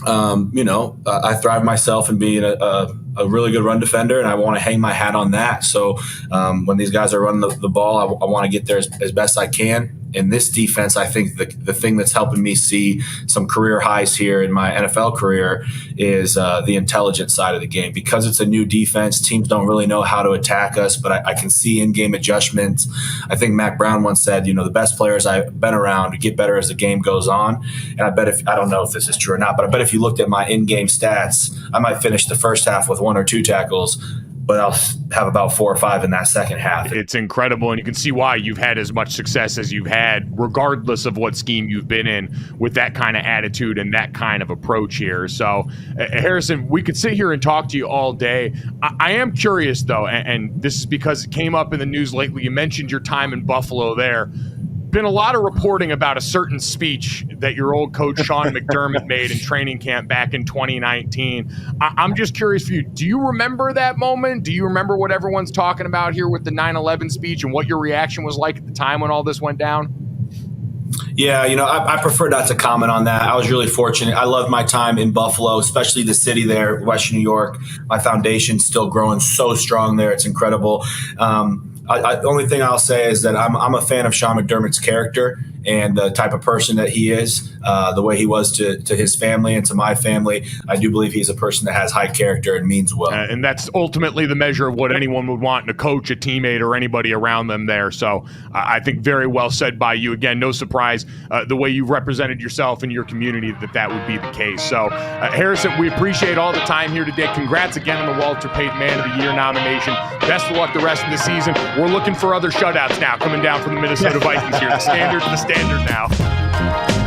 I thrive myself in being a really good run defender, and I want to hang my hat on that. So when these guys are running the ball, I want to get there as best I can. In this defense, I think the thing that's helping me see some career highs here in my NFL career is the intelligence side of the game. Because it's a new defense, teams don't really know how to attack us, but I can see in-game adjustments. I think Mac Brown once said, the best players I've been around get better as the game goes on. And I don't know if this is true or not, but I bet if you looked at my in-game stats, I might finish the first half with 1 or 2 tackles, but I'll have about 4 or 5 in that second half. It's incredible, and you can see why you've had as much success as you've had, regardless of what scheme you've been in, with that kind of attitude and that kind of approach here. So, Harrison, we could sit here and talk to you all day. I am curious, though, and this is because it came up in the news lately. You mentioned your time in Buffalo there. Been a lot of reporting about a certain speech that your old coach Sean McDermott made in training camp back in 2019. I'm just curious for you. Do you remember that moment? Do you remember what everyone's talking about here with the 9/11 speech and what your reaction was like at the time when all this went down? Yeah, I prefer not to comment on that. I was really fortunate. I loved my time in Buffalo, especially the city there, Western New York. My foundation's still growing so strong there. It's incredible. The only thing I'll say is that I'm a fan of Sean McDermott's character and the type of person that he is, the way he was to his family and to my family. I do believe he's a person that has high character and means well. And that's ultimately the measure of what anyone would want in a coach, a teammate, or anybody around them there. So I think very well said by you. Again, no surprise, the way you've represented yourself and your community, that would be the case. So, Harrison, we appreciate all the time here today. Congrats again on the Walter Payton Man of the Year nomination. Best of luck the rest of the season. We're looking for other shutouts now coming down from the Minnesota Vikings here. The standard now.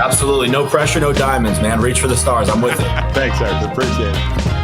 Absolutely. No pressure, no diamonds, man. Reach for the stars. I'm with it. Thanks, Eric. Appreciate it.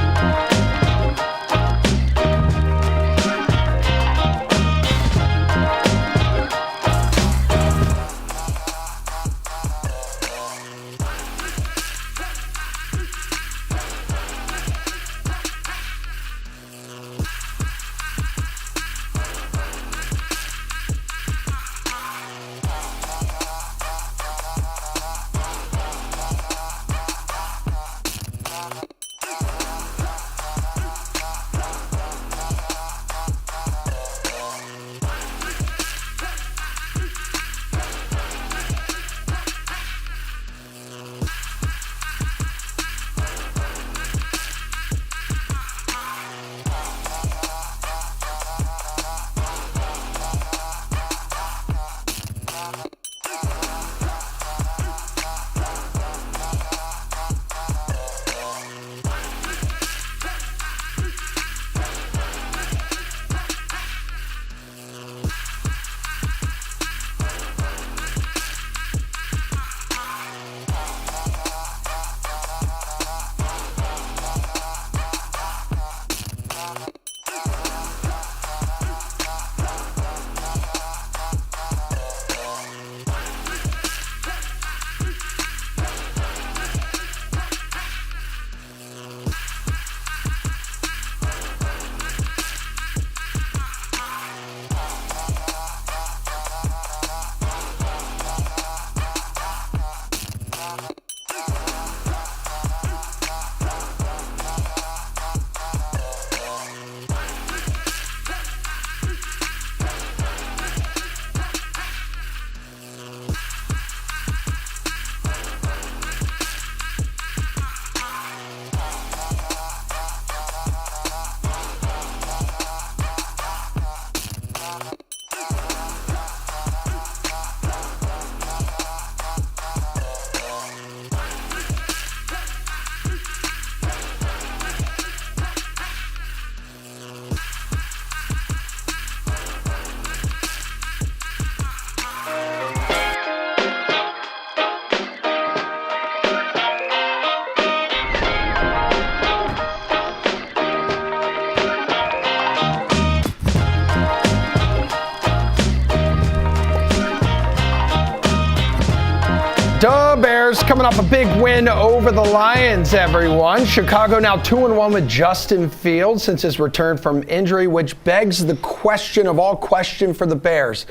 Bears coming off a big win over the Lions, everyone. Chicago now 2-1 with Justin Fields since his return from injury, which begs the question of all question for the Bears.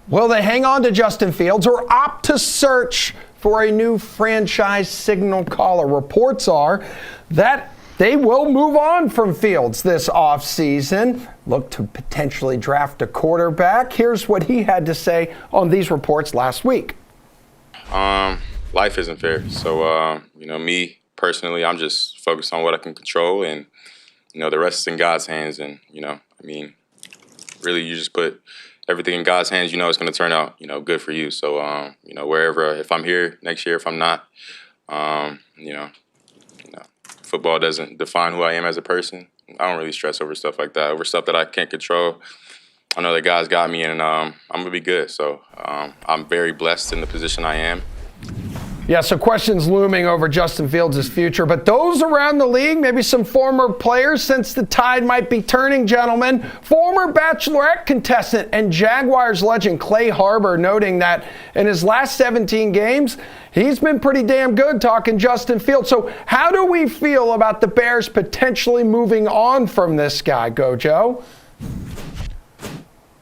Will they hang on to Justin Fields or opt to search for a new franchise signal caller? Reports are that they will move on from Fields this offseason, look to potentially draft a quarterback. Here's what he had to say on these reports last week. Life isn't fair. So, me personally, I'm just focused on what I can control, and, the rest is in God's hands. And, really you just put everything in God's hands, it's going to turn out, good for you. So, wherever, if I'm here next year, if I'm not, football doesn't define who I am as a person. I don't really stress over stuff like that, over stuff that I can't control. I know that God's got me, and I'm going to be good. So I'm very blessed in the position I am. Yeah, so questions looming over Justin Fields' future, but those around the league, maybe some former players, since the tide might be turning, gentlemen. Former Bachelorette contestant and Jaguars legend Clay Harbor noting that in his last 17 games, he's been pretty damn good, talking Justin Fields. So how do we feel about the Bears potentially moving on from this guy, Gojo?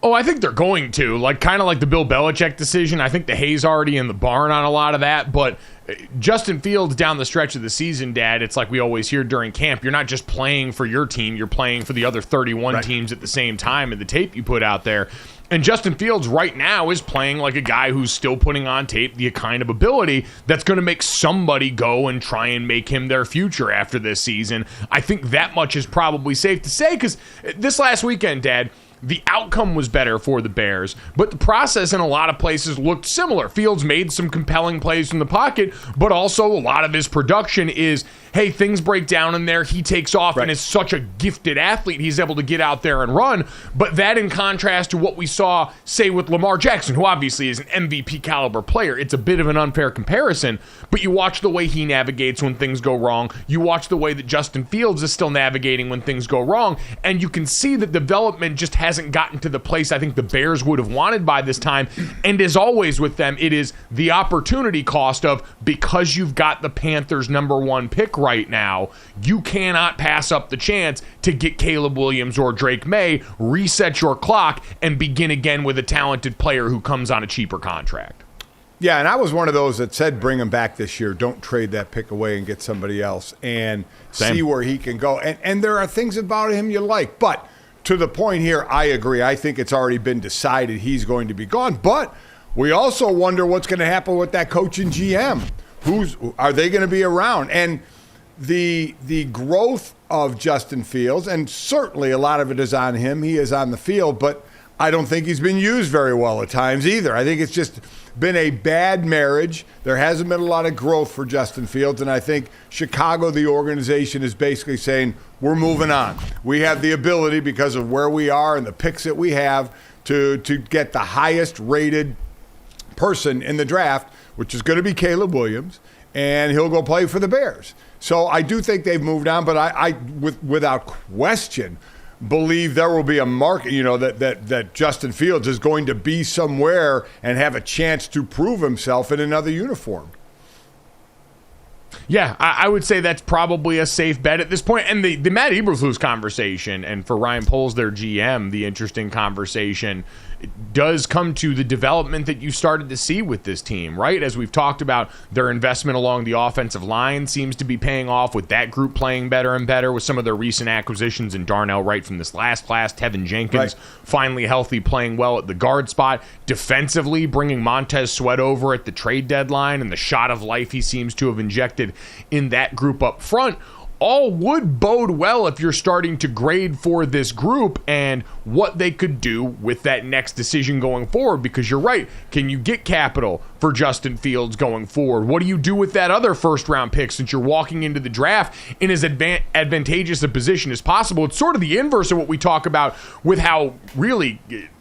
Oh, I think they're going to, kind of like the Bill Belichick decision. I think the hay's already in the barn on a lot of that, but Justin Fields down the stretch of the season, Dad, it's like we always hear during camp, you're not just playing for your team, you're playing for the other 31 teams at the same time in the tape you put out there. And Justin Fields right now is playing like a guy who's still putting on tape the kind of ability that's going to make somebody go and try and make him their future after this season. I think that much is probably safe to say, because this last weekend, Dad, the outcome was better for the Bears, but the process in a lot of places looked similar. Fields made some compelling plays from the pocket, but also a lot of his production is, hey, things break down in there, he takes off and is such a gifted athlete, he's able to get out there and run. But that in contrast to what we saw, say, with Lamar Jackson, who obviously is an MVP caliber player, it's a bit of an unfair comparison, but you watch the way he navigates when things go wrong, you watch the way that Justin Fields is still navigating when things go wrong, and you can see that development just hasn't gotten to the place I think the Bears would have wanted by this time. And as always with them, it is the opportunity cost of, because you've got the Panthers' #1 pick right now, you cannot pass up the chance to get Caleb Williams or Drake May, reset your clock, and begin again with a talented player who comes on a cheaper contract. Yeah, and I was one of those that said bring him back this year. Don't trade that pick away and get somebody else and see where he can go. And there are things about him you like, but to the point here, I agree. I think it's already been decided he's going to be gone. But we also wonder what's going to happen with that coach and GM. Are they going to be around? And the growth of Justin Fields, and certainly a lot of it is on him. He is on the field, but I don't think he's been used very well at times either. I think it's just been a bad marriage. There hasn't been a lot of growth for Justin Fields, and I think Chicago, the organization, is basically saying, we're moving on. We have the ability, because of where we are and the picks that we have, to get the highest rated person in the draft, which is going to be Caleb Williams, and he'll go play for the Bears. So I do think they've moved on, but I without question, believe there will be a market, that Justin Fields is going to be somewhere and have a chance to prove himself in another uniform. Yeah, I would say that's probably a safe bet at this point. And the Matt Eberflus conversation, and for Ryan Poles, their GM, the interesting conversation does come to the development that you started to see with this team, right? As we've talked about, their investment along the offensive line seems to be paying off, with that group playing better and better, with some of their recent acquisitions in Darnell Wright from this last class, Tevin Jenkins finally healthy, playing well at the guard spot. Defensively, bringing Montez Sweat over at the trade deadline, and the shot of life he seems to have injected in that group up front, all would bode well if you're starting to grade for this group and what they could do with that next decision going forward. Because you're right, can you get capital for Justin Fields going forward? What do you do with that other first-round pick, since you're walking into the draft in as advantageous a position as possible? It's sort of the inverse of what we talk about with how really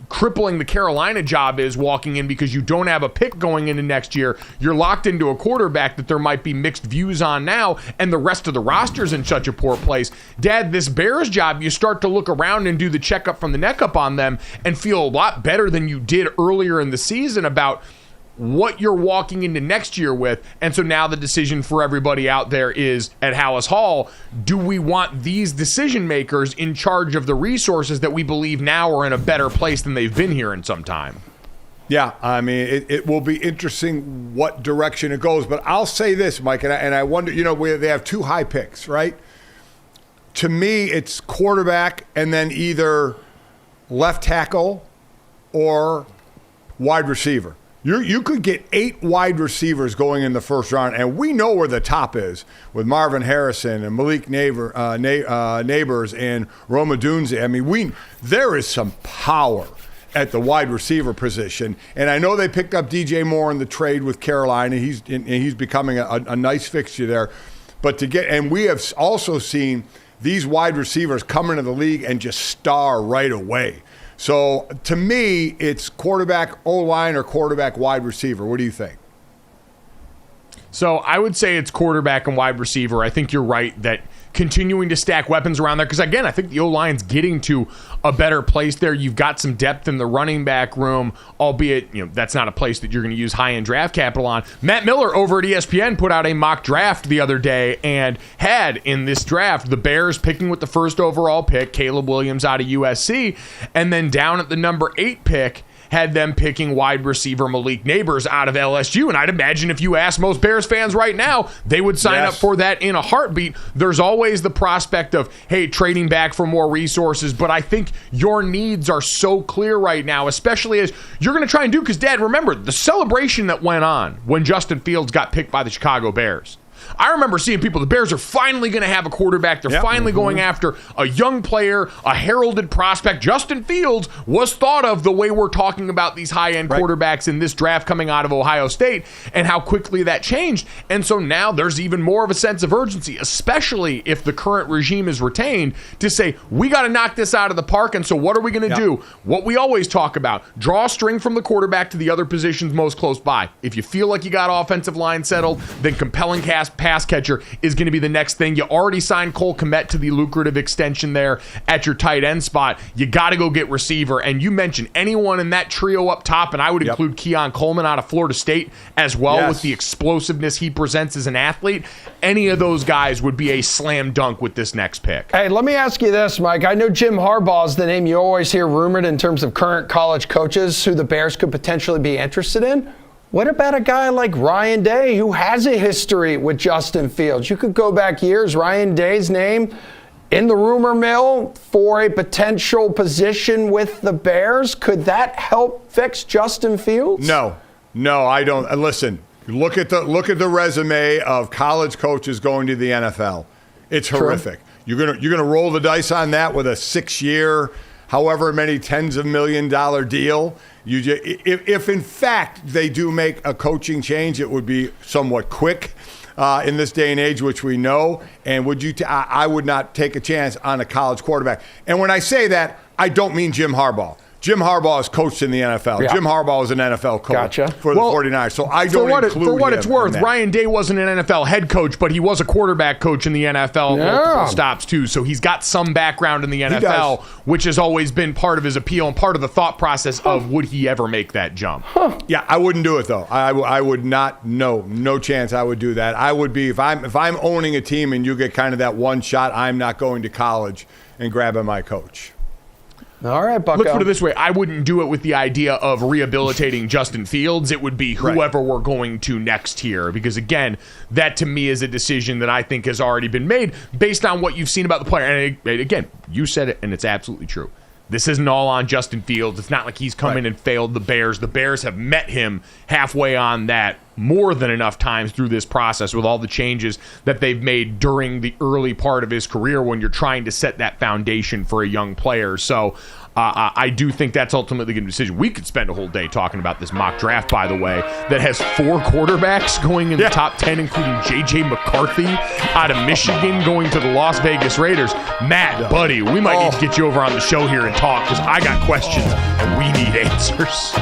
crippling the Carolina job is walking in, because you don't have a pick going into next year. You're locked into a quarterback that there might be mixed views on now, and the rest of the roster's in such a poor place. Dad, this Bears job, you start to look around and do the checkup from the neck up on them and feel a lot better than you did earlier in the season about what you're walking into next year with. And so now the decision for everybody out there is at Hallis Hall, do we want these decision makers in charge of the resources that we believe now are in a better place than they've been here in some time? Yeah, I mean, it will be interesting what direction it goes. But I'll say this, Mike, and I wonder, they have 2 high picks, right? To me, it's quarterback and then either left tackle or wide receiver. You could get 8 wide receivers going in the first round, and we know where the top is with Marvin Harrison and Malik Neighbors and Roma Dunze. I mean, there is some power at the wide receiver position, and I know they picked up DJ Moore in the trade with Carolina. He's becoming a nice fixture there. But we have also seen these wide receivers come into the league and just star right away. So to me, it's quarterback O-line or quarterback wide receiver. What do you think? So I would say it's quarterback and wide receiver. I think you're right that continuing to stack weapons around there, because again, I think the O-line's getting to a better place there. You've got some depth in the running back room, albeit that's not a place that you're going to use high-end draft capital on. Matt Miller over at ESPN put out a mock draft the other day and had in this draft the Bears picking with the first overall pick, Caleb Williams out of USC, and then down at the number 8 pick, had them picking wide receiver Malik Neighbors out of LSU. And I'd imagine if you ask most Bears fans right now, they would sign up for that in a heartbeat. There's always the prospect of, hey, trading back for more resources. But I think your needs are so clear right now, especially as you're going to try and do, because, Dad, remember the celebration that went on when Justin Fields got picked by the Chicago Bears. I remember seeing people, the Bears are finally going to have a quarterback. They're finally going after a young player, a heralded prospect. Justin Fields was thought of the way we're talking about these high-end quarterbacks in this draft coming out of Ohio State and how quickly that changed. And so now there's even more of a sense of urgency, especially if the current regime is retained, to say, we got to knock this out of the park. And so what are we going to do? What we always talk about, draw a string from the quarterback to the other positions most close by. If you feel like you got offensive line settled, then compelling pass catcher is going to be the next thing. You already signed Cole Kmet to the lucrative extension there at your tight end spot. You got to go get receiver. And you mentioned anyone in that trio up top, and I would include Keon Coleman out of Florida State as well with the explosiveness he presents as an athlete. Any of those guys would be a slam dunk with this next pick. Hey, let me ask you this, Mike. I know Jim Harbaugh is the name you always hear rumored in terms of current college coaches who the Bears could potentially be interested in. What about a guy like Ryan Day, who has a history with Justin Fields? You could go back years. Ryan Day's name in the rumor mill for a potential position with the Bears. Could that help fix Justin Fields? No, I don't. Listen, look at the resume of college coaches going to the NFL. It's horrific. You're gonna roll the dice on that with a 6-year, however many tens of $1 million deal. If in fact they do make a coaching change, it would be somewhat quick in this day and age, which we know. And I would not take a chance on a college quarterback. And when I say that, I don't mean Jim Harbaugh. Jim Harbaugh is coached in the NFL. Yeah. Jim Harbaugh is an NFL coach for the 49ers. So I don't include him. For what it's worth, Ryan Day wasn't an NFL head coach, but he was a quarterback coach in the NFL multiple stops too. So he's got some background in the NFL, which has always been part of his appeal and part of the thought process of would he ever make that jump. Yeah, I wouldn't do it though. I would not. No chance I would do that. I would be if I'm owning a team and you get kind of that one shot, I'm not going to college and grabbing my coach. All right, Bucko. Let's put it this way. I wouldn't do it with the idea of rehabilitating Justin Fields. It would be whoever we're going to next here. Because, again, that to me is a decision that I think has already been made based on what you've seen about the player. And, again, you said it, and it's absolutely true. This isn't all on Justin Fields. It's not like he's come in and failed the Bears. The Bears have met him halfway on that more than enough times through this process with all the changes that they've made during the early part of his career when you're trying to set that foundation for a young player. So I do think that's ultimately a good decision. We could spend a whole day talking about this mock draft, by the way, that has 4 quarterbacks going in the top 10, including J.J. McCarthy out of Michigan going to the Las Vegas Raiders. Matt, buddy, we might need to get you over on the show here and talk because I got questions and we need answers.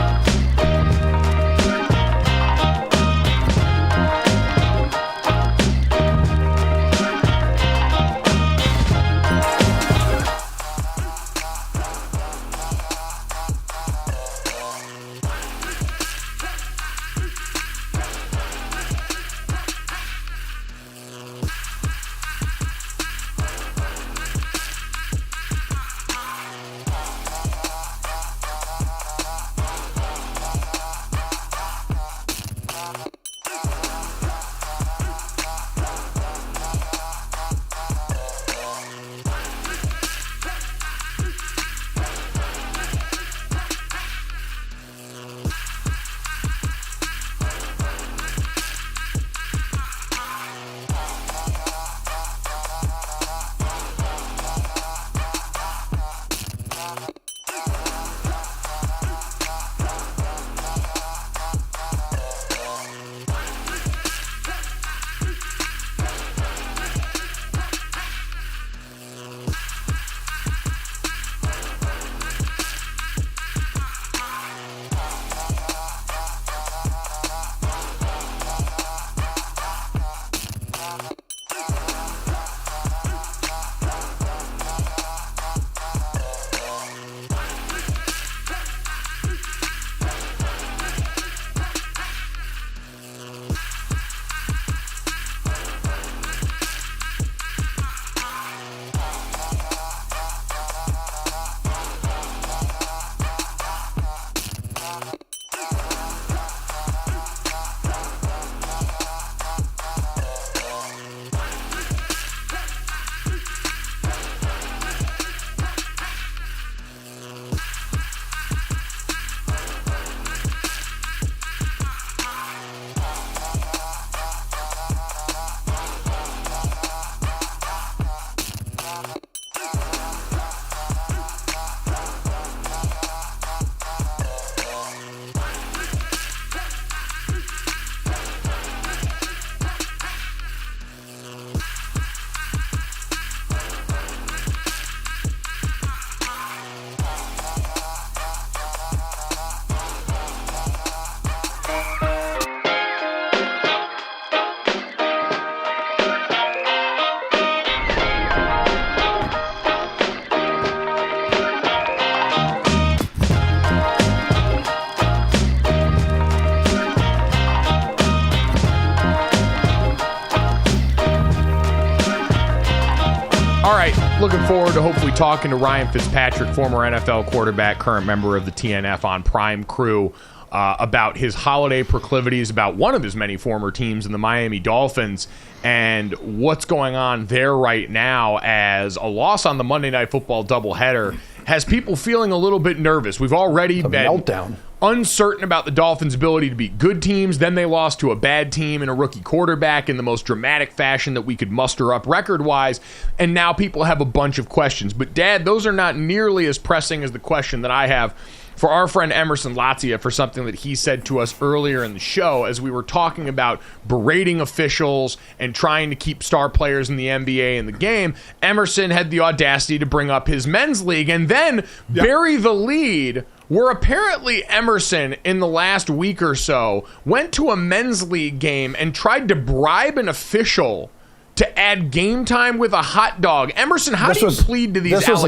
Looking forward to hopefully talking to Ryan Fitzpatrick, former NFL quarterback, current member of the TNF on Prime Crew, about his holiday proclivities, about one of his many former teams in the Miami Dolphins, and what's going on there right now as a loss on the Monday Night Football doubleheader has people feeling a little bit nervous. We've already been meltdown. Uncertain about the Dolphins' ability to beat good teams. Then they lost to a bad team and a rookie quarterback in the most dramatic fashion that we could muster up record-wise. And now people have a bunch of questions. But, Dad, those are not nearly as pressing as the question that I have for our friend Emerson Latzia for something that he said to us earlier in the show as we were talking about berating officials and trying to keep star players in the NBA in the game. Emerson had the audacity to bring up his men's league and then bury the lead where apparently Emerson in the last week or so went to a men's league game and tried to bribe an official to add game time with a hot dog. Emerson, how do you plead to these allegations?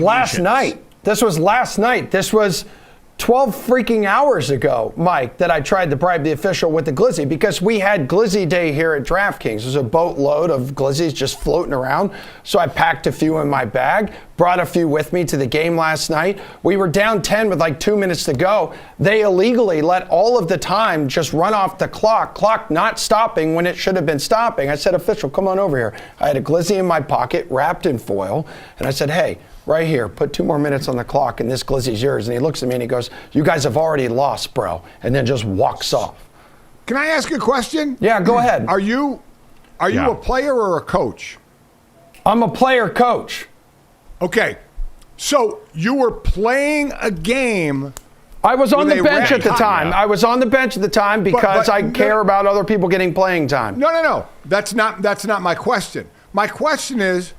This was last night. This was 12 freaking hours ago, Mike, that I tried to bribe the official with the glizzy because we had glizzy day here at DraftKings. There's a boatload of glizzies just floating around. So I packed a few in my bag, brought a few with me to the game last night. We were down 10 with like 2 minutes to go. They illegally let all of the time just run off the clock not stopping when it should have been stopping. I said, official, come on over here. I had a glizzy in my pocket wrapped in foil. And I said, hey, right here, put 2 more minutes on the clock and this glizzy's yours. And he looks at me and he goes, you guys have already lost, bro. And then just walks off. Can I ask a question? Yeah, go ahead. Are you a player or a coach? I'm a player coach. Okay. So you were playing a game. I was on the bench at the time. I was on the bench at the time because I care about other people getting playing time. No. That's not my question. My question is,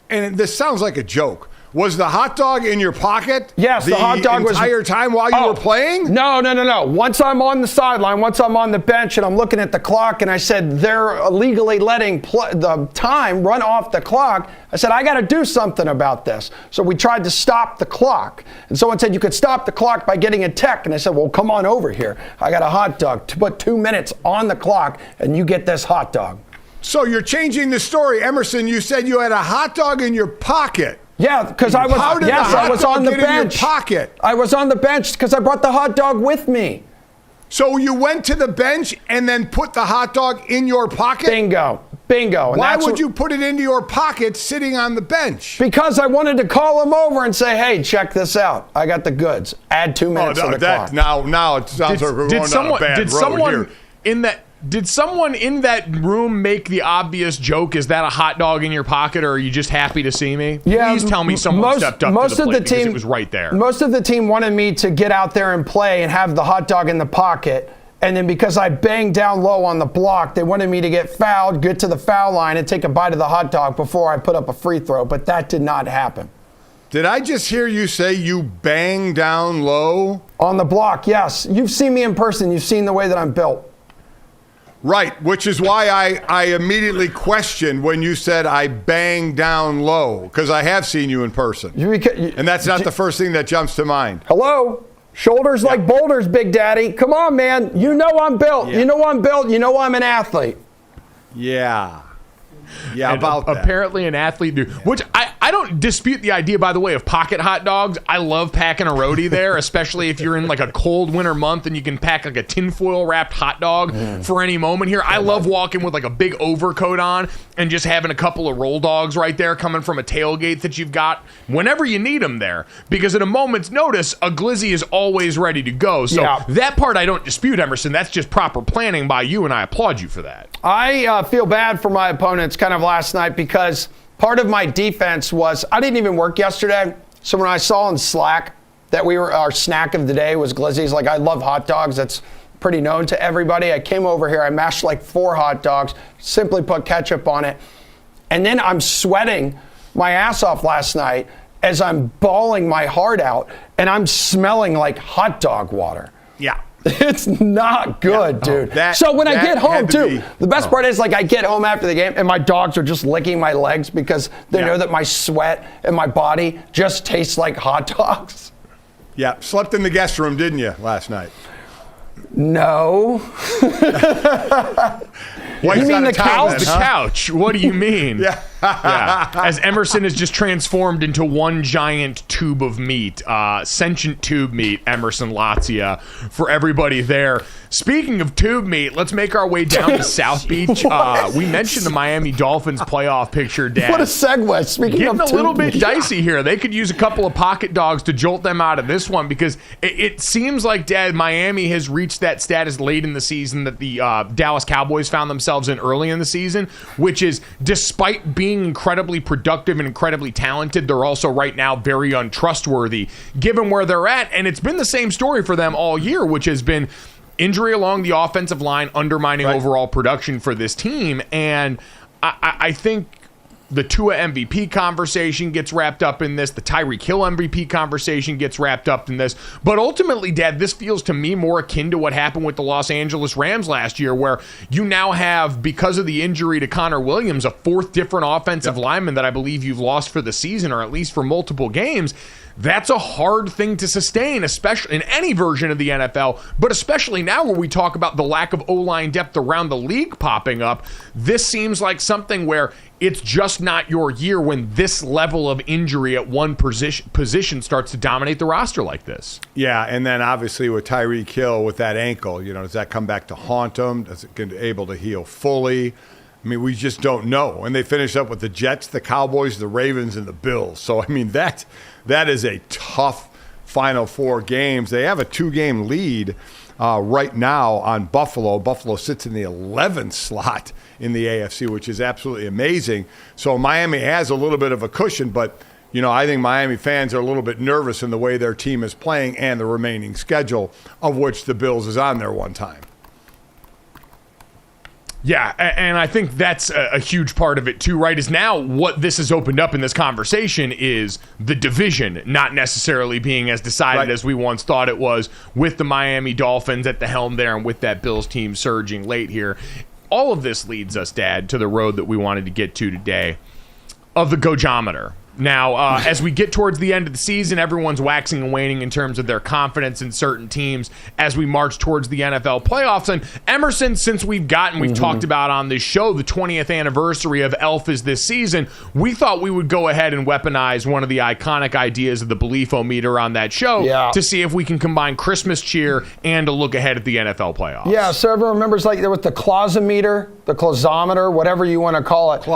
and this sounds like a joke, was the hot dog in your pocket? Yes, the hot dog was the entire time while you were playing? No. Once I'm on the sideline, once I'm on the bench and I'm looking at the clock and I said they're illegally letting the time run off the clock, I said I got to do something about this. So we tried to stop the clock. And someone said you could stop the clock by getting a tech. And I said, well, come on over here. I got a hot dog to put 2 minutes on the clock and you get this hot dog. So you're changing the story. Emerson, you said you had a hot dog in your pocket. Yeah, because I was. How did the hot dog get in your pocket? I was on the bench because I brought the hot dog with me. So you went to the bench and then put the hot dog in your pocket? Bingo. And why would you put it into your pocket sitting on the bench? Because I wanted to call him over and say, hey, check this out. I got the goods. Add 2 minutes on the clock. Now it sounds like we're going down a bad road here. Did someone in that room make the obvious joke, is that a hot dog in your pocket, or are you just happy to see me? Yeah, please tell me someone stepped up to the plate because it was right there. Most of the team wanted me to get out there and play and have the hot dog in the pocket. And then because I banged down low on the block, they wanted me to get fouled, get to the foul line, and take a bite of the hot dog before I put up a free throw. But that did not happen. Did I just hear you say you banged down low? On the block, yes. You've seen me in person. You've seen the way that I'm built. Right, which is why I immediately questioned when you said I banged down low, because I have seen you in person. And that's not the first thing that jumps to mind. Hello? Shoulders like boulders, Big Daddy. Come on, man. You know I'm built. Yeah. You know I'm built. You know I'm an athlete. Yeah, and about that. Apparently an athlete do. Which I don't dispute the idea, by the way, of pocket hot dogs. I love packing a roadie there, especially if you're in like a cold winter month and you can pack like a tinfoil wrapped hot dog for any moment here. I love walking with like a big overcoat on and just having a couple of roll dogs right there coming from a tailgate that you've got whenever you need them there. Because at a moment's notice, a glizzy is always ready to go. So that part I don't dispute, Emerson. That's just proper planning by you, and I applaud you for that. I feel bad for my opponents kind of last night because part of my defense was I didn't even work yesterday. So when I saw in Slack that our snack of the day was glizzies, like I love hot dogs. That's pretty known to everybody. I came over here. I mashed like 4 hot dogs, simply put ketchup on it. And then I'm sweating my ass off last night as I'm bawling my heart out and I'm smelling like hot dog water. Yeah. It's not good, dude. So when I get home, too, the best part is like I get home after the game and my dogs are just licking my legs because they know that my sweat and my body just tastes like hot dogs. Yeah. Slept in the guest room, didn't you, last night? No. You mean the couch? The couch. What do you mean? Yeah. Yeah, as Emerson is just transformed into one giant tube of meat, sentient tube meat, Emerson Latzia, for everybody there. Speaking of tube meat, let's make our way down to South Beach. We mentioned the Miami Dolphins playoff picture, Dad. What a segue. Speaking Getting of a little tube bit meat. dicey here. They could use a couple of pocket dogs to jolt them out of this one, because it seems like, Dad, Miami has reached that status late in the season that the Dallas Cowboys found themselves in early in the season, which is, despite being incredibly productive and incredibly talented, they're also right now very untrustworthy given where they're at. And it's been the same story for them all year, which has been injury along the offensive line undermining overall production for this team. And I think the Tua MVP conversation gets wrapped up in this. The Tyreek Hill MVP conversation gets wrapped up in this. But ultimately, Dad, this feels to me more akin to what happened with the Los Angeles Rams last year, where you now have, because of the injury to Connor Williams, a fourth different offensive lineman that I believe you've lost for the season, or at least for multiple games. That's a hard thing to sustain, especially in any version of the NFL, but especially now where we talk about the lack of O-line depth around the league popping up. This seems like something where it's just not your year when this level of injury at one position starts to dominate the roster like this. Yeah, and then obviously with Tyreek Hill with that ankle, does that come back to haunt him? Does it get able to heal fully? I mean, we just don't know. And they finished up with the Jets, the Cowboys, the Ravens, and the Bills. So, I mean, that is a tough final four games. They have a 2-game lead right now on Buffalo. Buffalo sits in the 11th slot in the AFC, which is absolutely amazing. So Miami has a little bit of a cushion, but, I think Miami fans are a little bit nervous in the way their team is playing and the remaining schedule, of which the Bills is on there one time. Yeah, and I think that's a huge part of it too, right? Is now what this has opened up in this conversation is the division not necessarily being as decided as we once thought it was, with the Miami Dolphins at the helm there and with that Bills team surging late here. All of this leads us, Dad, to the road that we wanted to get to today of the GOJO-METER. Now, as we get towards the end of the season, everyone's waxing and waning in terms of their confidence in certain teams as we march towards the NFL playoffs. And Emerson, since we've talked about on this show, the 20th anniversary of Elf is this season, we thought we would go ahead and weaponize one of the iconic ideas of the Belief-O-Meter on that show to see if we can combine Christmas cheer and a look ahead at the NFL playoffs. Yeah, so everyone remembers there was the Clausometer, the Clausometer, whatever you want to call it.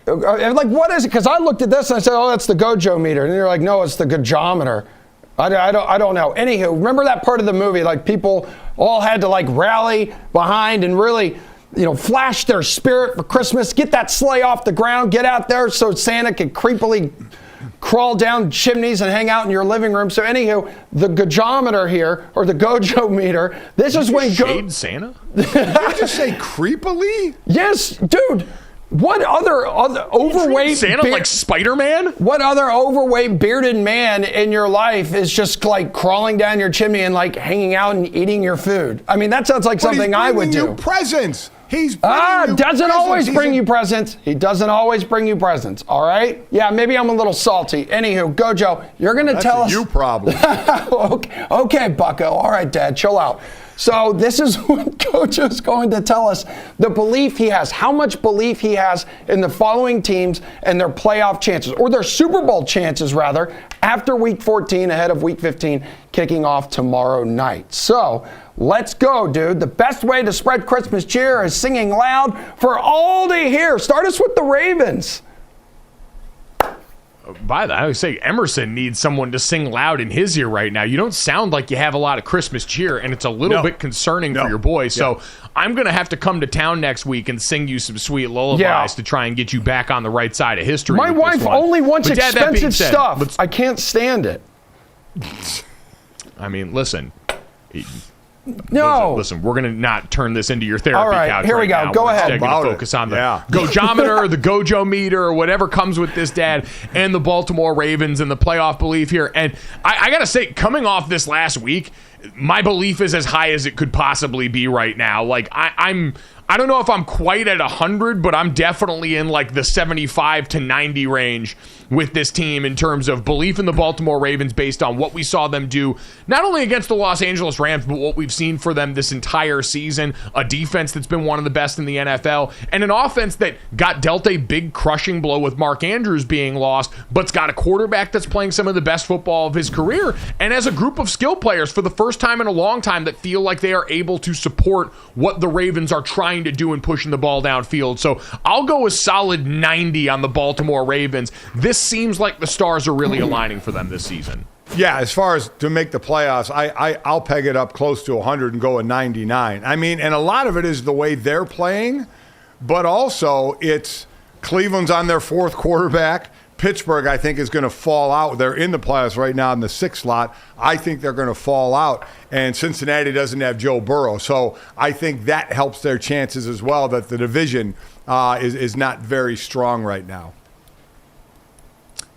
Like, what is it? Because I looked at this and I said, that's the GOJO-METER. And you're like, no, it's the GOJO-METer. I don't know. Anywho, remember that part of the movie? Like, people all had to, rally behind and really, flash their spirit for Christmas, get that sleigh off the ground, get out there so Santa could creepily crawl down chimneys and hang out in your living room. So, anywho, the GOJO-METer here, or the GOJO-METer, this is when... Shade Santa? Did you just say creepily? Yes, dude. What other overweight Santa like Spider-Man? What other overweight bearded man in your life is just crawling down your chimney and hanging out and eating your food? I mean, that sounds like something I would do. Presents. He's doesn't always bring you presents. He doesn't always bring you presents. All right? Yeah, maybe I'm a little salty. Anywho, Gojo, you're gonna tell us. That's a you problem. Okay, Bucko. All right, Dad, chill out. So this is what Gojo's going to tell us the belief he has, how much belief he has in the following teams and their playoff chances, or their Super Bowl chances, rather, after Week 14, ahead of Week 15, kicking off tomorrow night. So let's go, dude. The best way to spread Christmas cheer is singing loud for all to hear. Start us with the Ravens. By that, I would say Emerson needs someone to sing loud in his ear right now. You don't sound like you have a lot of Christmas cheer, and it's a little bit concerning for your boy. So I'm going to have to come to town next week and sing you some sweet lullabies to try and get you back on the right side of history. My wife only wants expensive stuff. Said, I can't stand it. I mean, listen. No. Listen, we're going to not turn this into your therapy All right, couch here we go. now. Go we're ahead. Going to focus on the GOJO-METer or the GOJO-METer or whatever comes with this, Dad, and the Baltimore Ravens and the playoff belief here. And I got to say, coming off this last week, my belief is as high as it could possibly be right now. Like, I'm I don't know if I'm quite at 100, but I'm definitely in like the 75 to 90 range with this team in terms of belief in the Baltimore Ravens based on what we saw them do, not only against the Los Angeles Rams, but what we've seen for them this entire season. A defense that's been one of the best in the NFL, and an offense that got dealt a big crushing blow with Mark Andrews being lost, but's got a quarterback that's playing some of the best football of his career, and as a group of skill players for the first time in a long time that feel like they are able to support what the Ravens are trying to do in pushing the ball downfield. So I'll go a solid 90 on the Baltimore Ravens. This seems like the stars are really aligning for them this season. Yeah, as far as to make the playoffs, I'll peg it up close to 100 and go a 99. I mean, and a lot of it is the way they're playing, but also it's Cleveland's on their fourth quarterback. Pittsburgh, I think, is going to fall out. They're in the playoffs right now in the 6th slot. I think they're going to fall out. And Cincinnati doesn't have Joe Burrow. So I think that helps their chances as well, that the division is not very strong right now.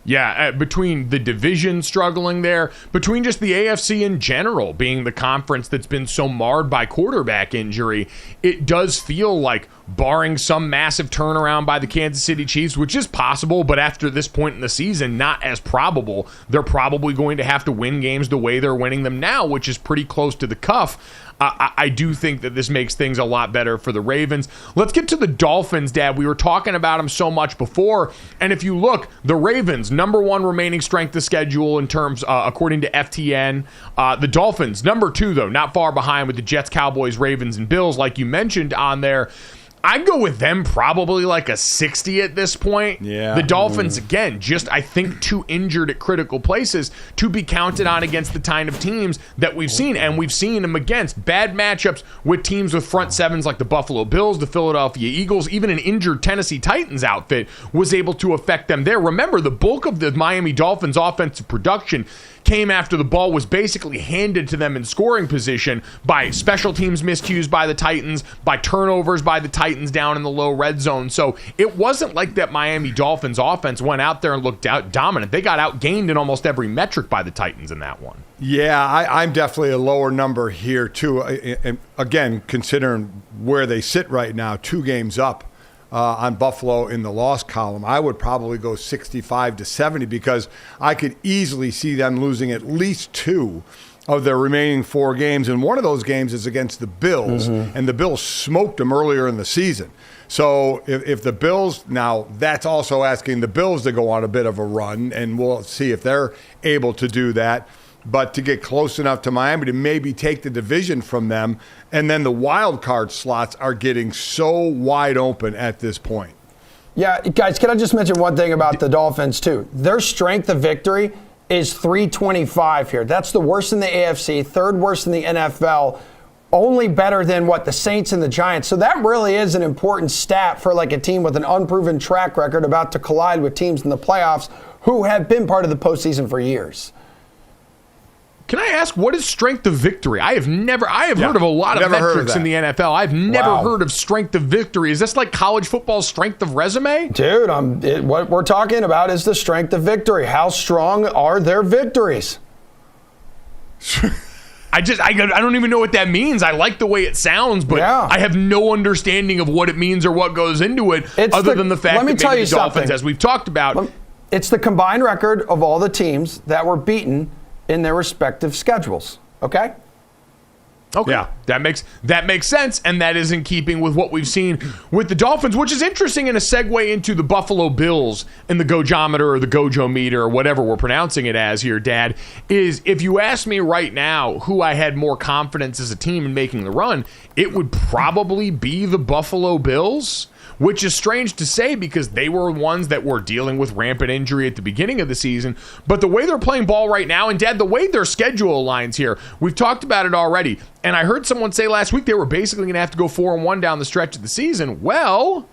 Yeah, between the division struggling there, between just the AFC in general being the conference that's been so marred by quarterback injury, it does feel like, barring some massive turnaround by the Kansas City Chiefs, which is possible, but after this point in the season, not as probable, they're probably going to have to win games the way they're winning them now, which is pretty close to the cuff. I do think that this makes things a lot better for the Ravens. Let's get to the Dolphins, Dad. We were talking about them so much before, and if you look, the Ravens, number 1 remaining strength of schedule in terms, according to FTN. The Dolphins, number 2, though, not far behind with the Jets, Cowboys, Ravens, and Bills, like you mentioned on there. I'd go with them probably like a 60 at this point. Yeah. The Dolphins, again, just I think too injured at critical places to be counted on against the kind of teams that we've seen. And we've seen them against bad matchups with teams with front sevens like the Buffalo Bills, the Philadelphia Eagles, even an injured Tennessee Titans outfit was able to affect them there. Remember, the bulk of the Miami Dolphins offensive production came after the ball was basically handed to them in scoring position by special teams miscues by the Titans, by turnovers by the Titans down in the low red zone. So it wasn't like that Miami Dolphins offense went out there and looked out dominant. They got outgained in almost every metric by the Titans in that one. Yeah, I'm definitely a lower number here too. And again, considering where they sit right now, 2 games up on Buffalo in the loss column, I would probably go 65 to 70 because I could easily see them losing at least 2 of their remaining 4 games. And one of those games is against the Bills, and the Bills smoked them earlier in the season. So if the Bills, now that's also asking the Bills to go on a bit of a run, and we'll see if they're able to do that. But to get close enough to Miami to maybe take the division from them, and then the wild card slots are getting so wide open at this point. Yeah, guys, can I just mention one thing about the Dolphins, too? Their strength of victory is 325 here. That's the worst in the AFC, 3rd worst in the NFL, only better than, the Saints and the Giants. So that really is an important stat for like a team with an unproven track record about to collide with teams in the playoffs who have been part of the postseason for years. Can I ask, what is strength of victory? I have heard of a lot of metrics in the NFL. I've never heard of strength of victory. Is this like college football's strength of resume? Dude, what we're talking about is the strength of victory. How strong are their victories? I don't even know what that means. I like the way it sounds, but I have no understanding of what it means or what goes into it, other than the fact that maybe the Dolphins, as we've talked about. It's the combined record of all the teams that were beaten in their respective schedules. Okay? Okay. Yeah, that makes sense, and that is in keeping with what we've seen with the Dolphins, which is interesting in a segue into the Buffalo Bills and the GOJO-METER or the GOJO-METER or whatever we're pronouncing it as here, Dad, is if you ask me right now who I had more confidence as a team in making the run, it would probably be the Buffalo Bills. Which is strange to say because they were ones that were dealing with rampant injury at the beginning of the season. But the way they're playing ball right now, and Dad, the way their schedule aligns here, we've talked about it already. And I heard someone say last week they were basically going to have to go 4-1 down the stretch of the season. Well,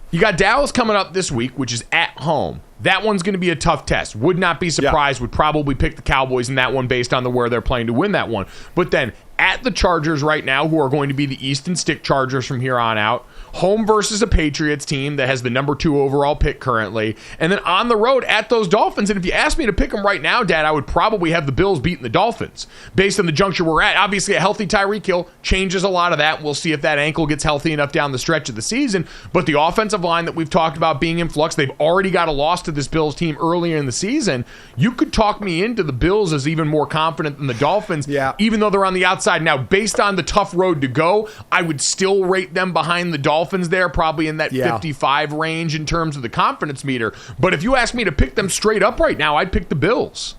you got Dallas coming up this week, which is at home. That one's going to be a tough test. Would not be surprised. Would probably pick the Cowboys in that one based on where they're playing to win that one. But then at the Chargers right now, who are going to be the Easton Stick Chargers from here on out. home versus a Patriots team that has the number 2 overall pick currently, and then on the road at those Dolphins. And if you ask me to pick them right now, Dad, I would probably have the Bills beating the Dolphins based on the juncture we're at. Obviously, a healthy Tyreek Hill changes a lot of that. We'll see if that ankle gets healthy enough down the stretch of the season. But the offensive line that we've talked about being in flux, they've already got a loss to this Bills team earlier in the season. You could talk me into the Bills as even more confident than the Dolphins, even though they're on the outside. Now, based on the tough road to go, I would still rate them behind the Dolphins there, probably in that 55 range in terms of the confidence meter. But if you ask me to pick them straight up right now, I'd pick the Bills.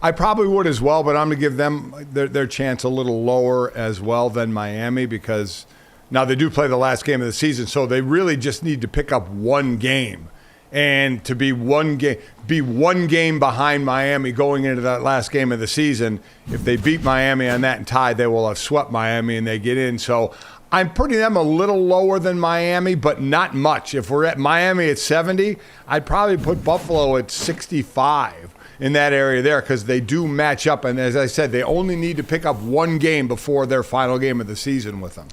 I probably would as well, but I'm going to give them their chance a little lower as well than Miami, because now they do play the last game of the season, so they really just need to pick up one game. And to be one game behind Miami going into that last game of the season, if they beat Miami on that and tie, they will have swept Miami and they get in. So I'm putting them a little lower than Miami, but not much. If we're at Miami at 70, I'd probably put Buffalo at 65 in that area there, because they do match up. And as I said, they only need to pick up one game before their final game of the season with them.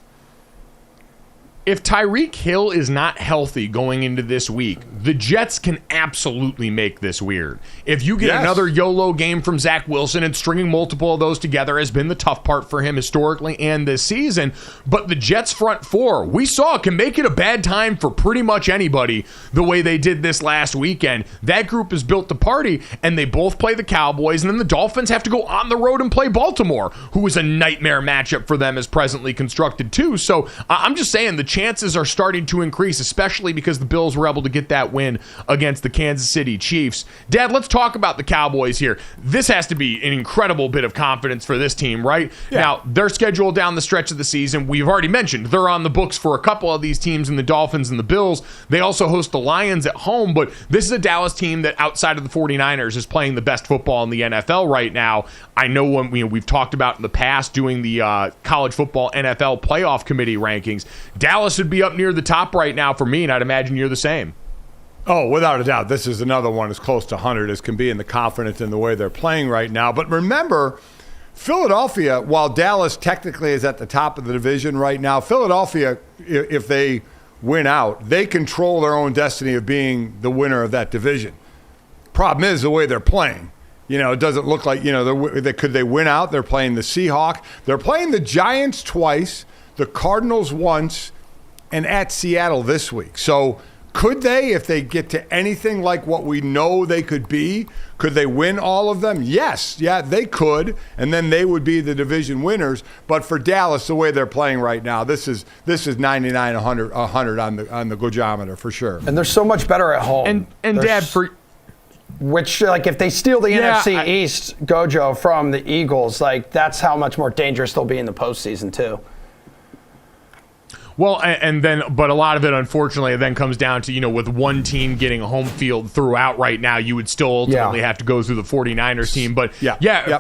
If Tyreek Hill is not healthy going into this week, the Jets can absolutely make this weird. If you get another YOLO game from Zach Wilson, and stringing multiple of those together has been the tough part for him historically and this season, but the Jets front four, we saw, can make it a bad time for pretty much anybody the way they did this last weekend. That group is built to party, and they both play the Cowboys, and then the Dolphins have to go on the road and play Baltimore, who is a nightmare matchup for them as presently constructed too. So I'm just saying the chances are starting to increase, especially because the Bills were able to get that win against the Kansas City Chiefs. Dad, let's talk about the Cowboys here. This has to be an incredible bit of confidence for this team, right? Yeah. Now, their schedule down the stretch of the season, we've already mentioned, they're on the books for a couple of these teams in the Dolphins and the Bills. They also host the Lions at home, but this is a Dallas team that outside of the 49ers is playing the best football in the NFL right now. I know when we've talked about in the past doing the college football NFL playoff committee rankings, Dallas would be up near the top right now for me, and I'd imagine you're the same. Oh, without a doubt. This is another one as close to 100 as can be in the confidence in the way they're playing right now. But remember, Philadelphia, while Dallas technically is at the top of the division right now, Philadelphia, if they win out, they control their own destiny of being the winner of that division. Problem is the way they're playing. You know, it doesn't look like, could they win out? They're playing the Seahawks. They're playing the Giants twice, the Cardinals once, and at Seattle this week. So could they, if they get to anything like what we know they could be, could they win all of them? Yes. Yeah, they could, and then they would be the division winners. But for Dallas, the way they're playing right now, this is 99, 100 on the GOJO-METER for sure. And they're so much better at home. And Dad, for which, like, if they steal the NFC East, Gojo, from the Eagles, like, that's how much more dangerous they'll be in the postseason too. Well, but a lot of it, unfortunately, then comes down to, with one team getting home field throughout right now, you would still ultimately have to go through the 49ers team. But,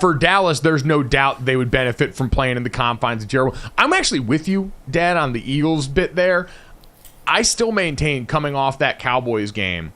for Dallas, there's no doubt they would benefit from playing in the confines of terrible. I'm actually with you, Dad, on the Eagles bit there. I still maintain, coming off that Cowboys game,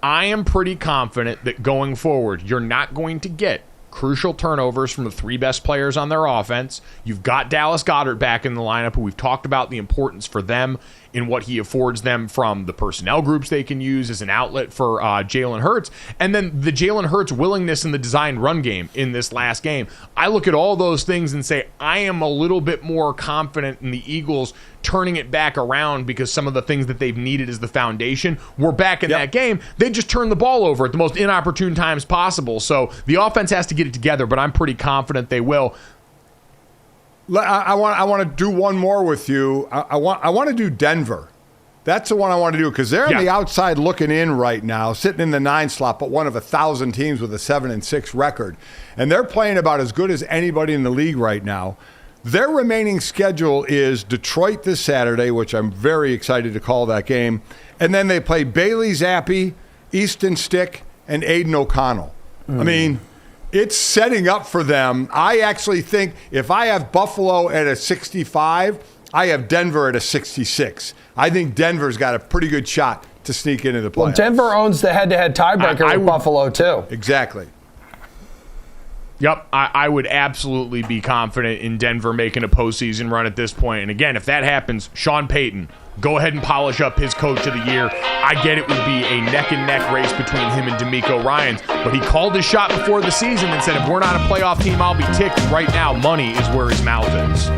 I am pretty confident that going forward, you're not going to get crucial turnovers from the three best players on their offense. You've got Dallas Goedert back in the lineup, who we've talked about the importance for them in what he affords them from the personnel groups they can use as an outlet for Jalen Hurts. And then the Jalen Hurts willingness in the designed run game in this last game. I look at all those things and say, I am a little bit more confident in the Eagles turning it back around, because some of the things that they've needed as the foundation were back in that game. They just turned the ball over at the most inopportune times possible. So the offense has to get it together, but I'm pretty confident they will. I want to do one more with you. I want to do Denver. That's the one I want to do, because they're on the outside looking in right now, sitting in the 9 slot, but one of 1,000 teams with a 7-6 record. And they're playing about as good as anybody in the league right now. Their remaining schedule is Detroit this Saturday, which I'm very excited to call that game. And then they play Bailey Zappi, Easton Stick, and Aiden O'Connell. I mean, it's setting up for them. I actually think if I have Buffalo at a 65, I have Denver at a 66. I think Denver's got a pretty good shot to sneak into the playoffs. Well, Denver owns the head-to-head tiebreaker with Buffalo, too. Exactly. Yep, I would absolutely be confident in Denver making a postseason run at this point. And again, if that happens, Sean Payton, go ahead and polish up his coach of the year. I get it would be a neck-and-neck race between him and DeMeco Ryans, but he called his shot before the season and said, if we're not a playoff team, I'll be ticked. Right now, money is where his mouth is.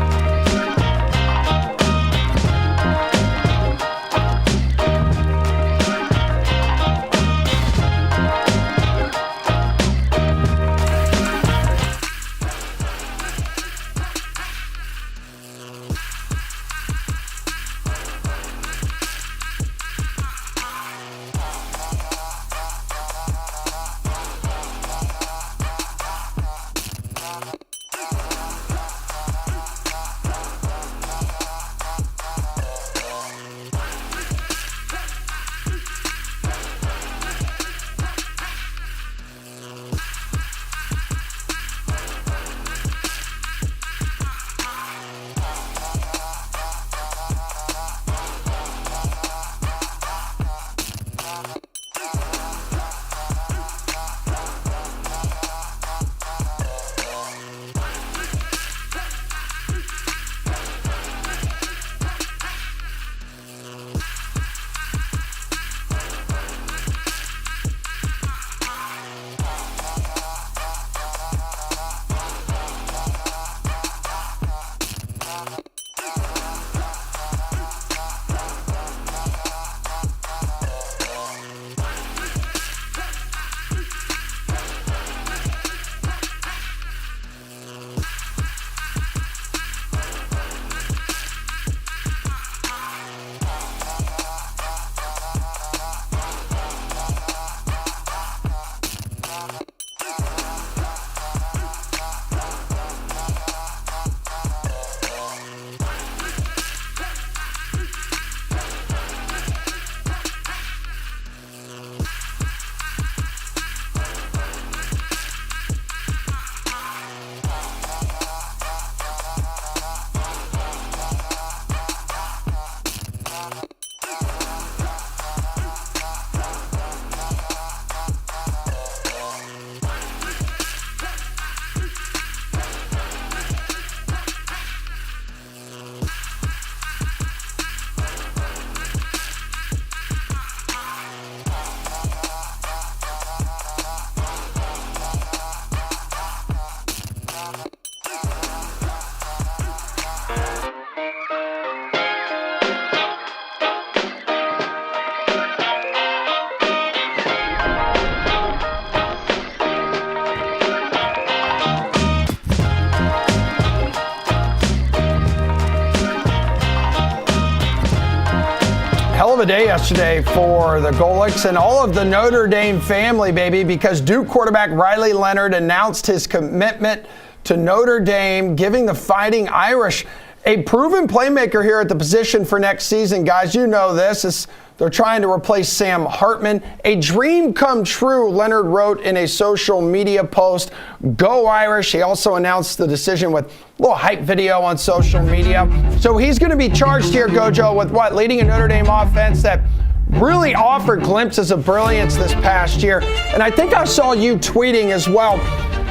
Hell of a day yesterday for the Golics and all of the Notre Dame family, baby, because Duke quarterback Riley Leonard announced his commitment to Notre Dame, giving the Fighting Irish a proven playmaker here at the position for next season. Guys, you know this. They're trying to replace Sam Hartman. A dream come true, Leonard wrote in a social media post. Go Irish. He also announced the decision with a little hype video on social media. So he's going to be charged here, Gojo, with what? Leading a Notre Dame offense that really offered glimpses of brilliance this past year. And I think I saw you tweeting as well.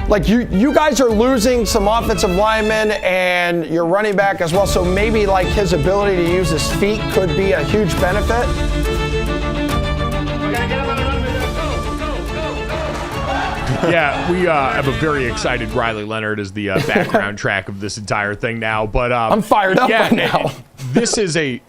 Like you guys are losing some offensive linemen and your running back as well. So maybe like his ability to use his feet could be a huge benefit. Yeah, we have a very excited Riley Leonard as the background track of this entire thing now. But I'm fired up right now. Listen,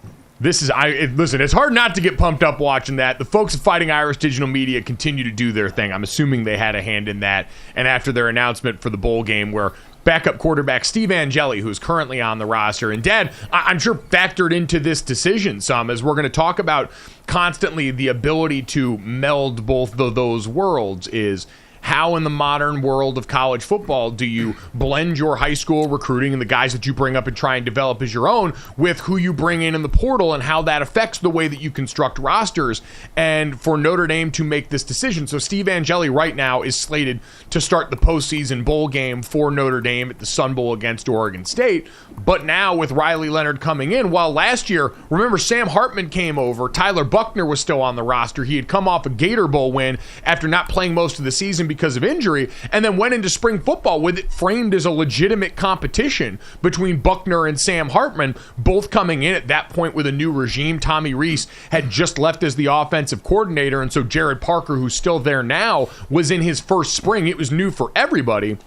it's hard not to get pumped up watching that. The folks at Fighting Irish Digital Media continue to do their thing. I'm assuming they had a hand in that. And after their announcement for the bowl game where backup quarterback Steve Angeli, who's currently on the roster, and Dad, I'm sure factored into this decision some, as we're going to talk about constantly the ability to meld both of those worlds is how in the modern world of college football do you blend your high school recruiting and the guys that you bring up and try and develop as your own with who you bring in the portal and how that affects the way that you construct rosters, and for Notre Dame to make this decision. So Steve Angeli right now is slated to start the postseason bowl game for Notre Dame at the Sun Bowl against Oregon State. But now with Riley Leonard coming in, while last year, remember Sam Hartman came over, Tyler Buckner was still on the roster. He had come off a Gator Bowl win after not playing most of the season because of injury, and then went into spring football with it framed as a legitimate competition between Buckner and Sam Hartman, both coming in at that point with a new regime. Tommy Rees had just left as the offensive coordinator, and so Jared Parker, who's still there now, was in his first spring. It was new for everybody.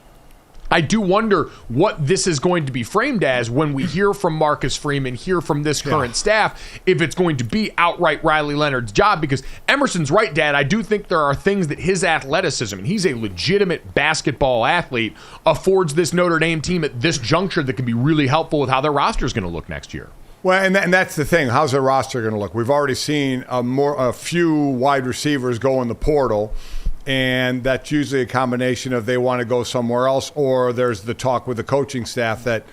I do wonder what this is going to be framed as when we hear from Marcus Freeman, hear from this current staff, if it's going to be outright Riley Leonard's job, because Emerson's right, Dad. I do think there are things that his athleticism, and he's a legitimate basketball athlete, affords this Notre Dame team at this juncture that can be really helpful with how their roster is going to look next year. Well, and that's the thing. How's their roster going to look? We've already seen a few wide receivers go in the portal, and that's usually a combination of they want to go somewhere else, or there's the talk with the coaching staff that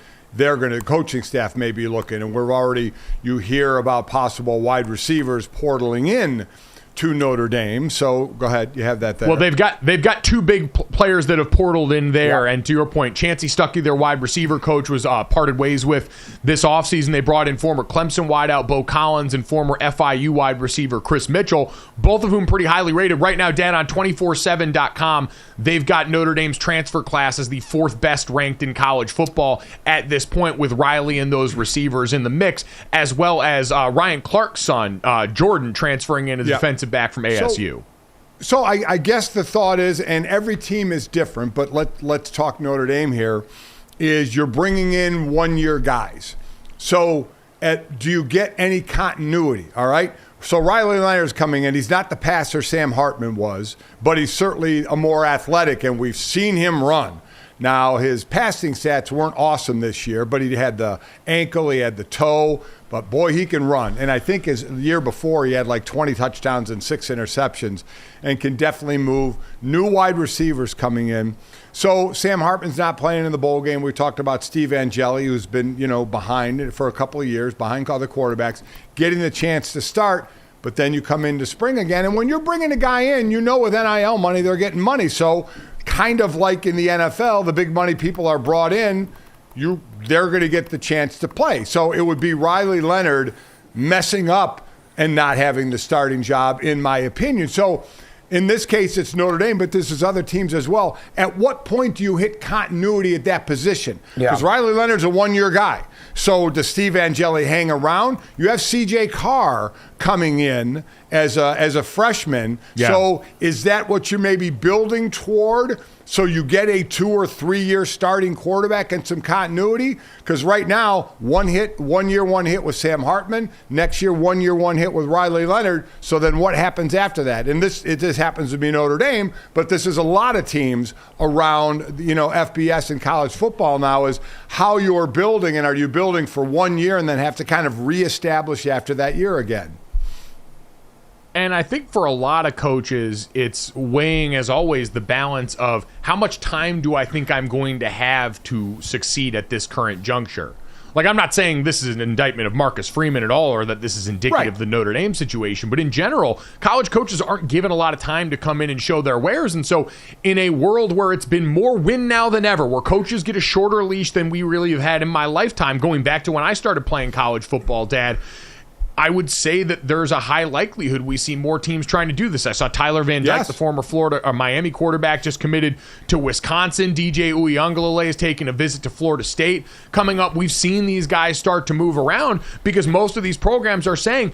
coaching staff may be looking, and you hear about possible wide receivers portaling in to Notre Dame. So go ahead, you have that there. Well, they've got two big players that have portaled in there, and to your point, Chancey Stuckey, their wide receiver coach, was parted ways with this offseason. They brought in former Clemson wideout Bo Collins and former FIU wide receiver Chris Mitchell, both of whom pretty highly rated. Right now, Dan, on 247.com, they've got Notre Dame's transfer class as the fourth best ranked in college football at this point, with Riley and those receivers in the mix, as well as Ryan Clark's son, Jordan, transferring in as defensive back from ASU. So I guess the thought is, and every team is different, but let's talk Notre Dame here, is you're bringing in one-year guys. So do you get any continuity, all right? So Riley Leonard's coming in. He's not the passer Sam Hartman was, but he's certainly a more athletic, and we've seen him run. Now, his passing stats weren't awesome this year, but he had the ankle, he had the toe, but boy, he can run. And I think the year before, he had like 20 touchdowns and 6 interceptions, and can definitely move. New wide receivers coming in. So Sam Hartman's not playing in the bowl game. We talked about Steve Angeli, who's been, behind for a couple of years, behind other quarterbacks, getting the chance to start. But then you come into spring again, and when you're bringing a guy in, with NIL money, they're getting money. So kind of like in the NFL, the big money people are brought in, they're going to get the chance to play. So it would be Riley Leonard messing up and not having the starting job, in my opinion. So in this case, it's Notre Dame, but this is other teams as well. At what point do you hit continuity at that position? Because Riley Leonard's a one-year guy. So does Steve Angeli hang around? You have C.J. Carr coming in as a freshman. Yeah. So is that what you're maybe building toward? So you get a 2 or 3 year starting quarterback and some continuity? Because right now, 1 hit with Sam Hartman. Next year, 1 year, 1 hit with Riley Leonard. So then what happens after that? And this happens to be Notre Dame, but this is a lot of teams around, FBS and college football now, is how you're building, and are you building for 1 year and then have to kind of reestablish after that year again? And I think for a lot of coaches, it's weighing, as always, the balance of how much time do I think I'm going to have to succeed at this current juncture. Like, I'm not saying this is an indictment of Marcus Freeman at all, or that this is indicative of the Notre Dame situation, but in general, college coaches aren't given a lot of time to come in and show their wares. And so in a world where it's been more win now than ever, where coaches get a shorter leash than we really have had in my lifetime, going back to when I started playing college football, Dad, I would say that there's a high likelihood we see more teams trying to do this. I saw Tyler Van Dyke, the former Miami quarterback, just committed to Wisconsin. DJ Uiagalelei is taking a visit to Florida State. Coming up, we've seen these guys start to move around because most of these programs are saying,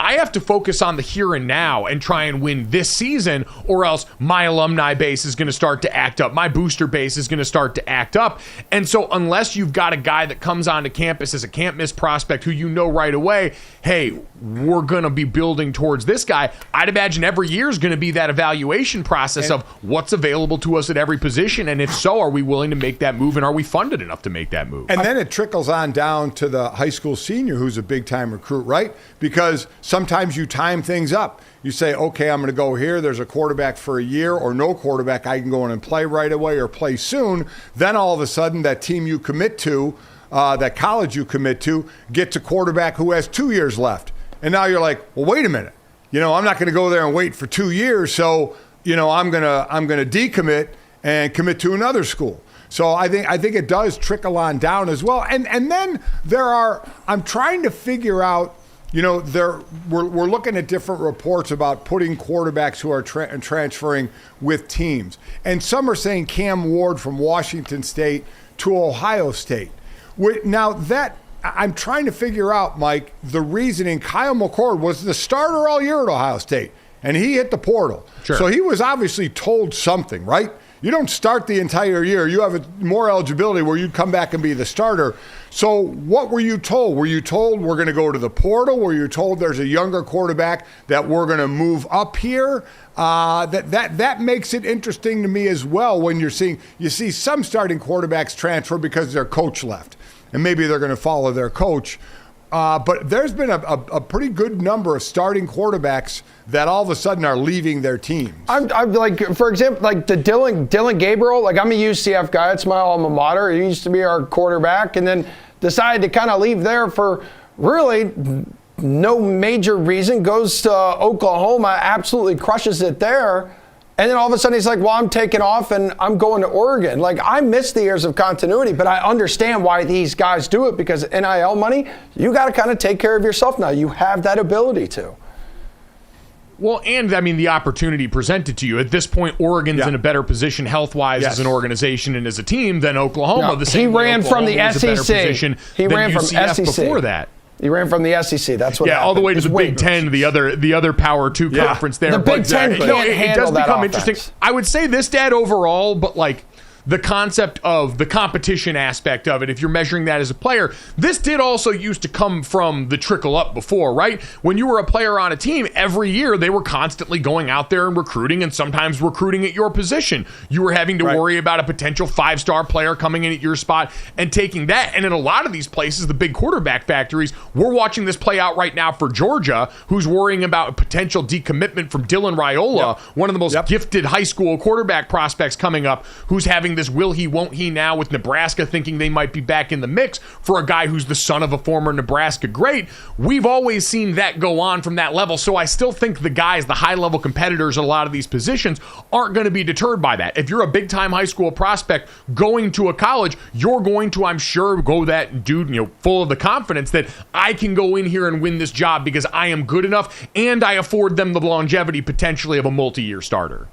I have to focus on the here and now and try and win this season, or else my alumni base is going to start to act up. My booster base is going to start to act up. And so unless you've got a guy that comes onto campus as a can't-miss prospect who right away, hey, we're going to be building towards this guy, I'd imagine every year is going to be that evaluation process of what's available to us at every position. And if so, are we willing to make that move, and are we funded enough to make that move? And then it trickles on down to the high school senior who's a big-time recruit, right? Because sometimes you time things up. You say, okay, I'm going to go here. There's a quarterback for a year, or no quarterback. I can go in and play right away or play soon. Then all of a sudden that team you commit to, that college you commit to, gets a quarterback who has 2 years left. And now you're like, well, wait a minute. I'm not going to go there and wait for 2 years. So, I'm going to decommit and commit to another school. So I think it does trickle on down as well. And then I'm trying to figure out, you know, we're looking at different reports about putting quarterbacks who are transferring with teams. And some are saying Cam Ward from Washington State to Ohio State. Now, that I'm trying to figure out, Mike, the reasoning. Kyle McCord was the starter all year at Ohio State, and he hit the portal. Sure. So he was obviously told something, right? You don't start the entire year. You have more eligibility where you come back and be the starter. So what were you told? Were you told we're going to go to the portal? Were you told there's a younger quarterback that we're going to move up here? That makes it interesting to me as well when you see some starting quarterbacks transfer because their coach left, and maybe they're going to follow their coach. But there's been a pretty good number of starting quarterbacks that all of a sudden are leaving their teams. I'm like, for example, like the Dylan Gabriel. Like, I'm a UCF guy. It's my alma mater. He used to be our quarterback, and then decided to kind of leave there for really no major reason. Goes to Oklahoma, absolutely crushes it there. And then all of a sudden he's like, well, I'm taking off and I'm going to Oregon. Like, I miss the years of continuity, but I understand why these guys do it, because NIL money, you got to kind of take care of yourself now. You have that ability to. Well, and I mean, the opportunity presented to you. At this point, Oregon's in a better position health-wise as an organization and as a team than Oklahoma. The same he ran from the SEC. He ran from UCF SEC before that. He ran from the SEC. That's what happened. All the way to the Big Ten, the other Power 2 conference there. The Big Ten can't handle that offense. Interesting. I would say this, Dad, overall, but like the concept of the competition aspect of it, if you're measuring that as a player, this did also used to come from the trickle up before, right? When you were a player on a team, every year they were constantly going out there and recruiting, and sometimes recruiting at your position. You were having to worry about a potential 5-star player coming in at your spot and taking that. And in a lot of these places, the big quarterback factories, we're watching this play out right now for Georgia, who's worrying about potential decommitment from Dylan Raiola, one of the most gifted high school quarterback prospects coming up, who's having this will he, won't he now with Nebraska thinking they might be back in the mix for a guy who's the son of a former Nebraska great. We've always seen that go on from that level, so I still think the guys, the high-level competitors at a lot of these positions, aren't going to be deterred by that. If you're a big-time high school prospect going to a college, you're going to, I'm sure, go that dude, full of the confidence that I can go in here and win this job because I am good enough and I afford them the longevity potentially of a multi-year starter.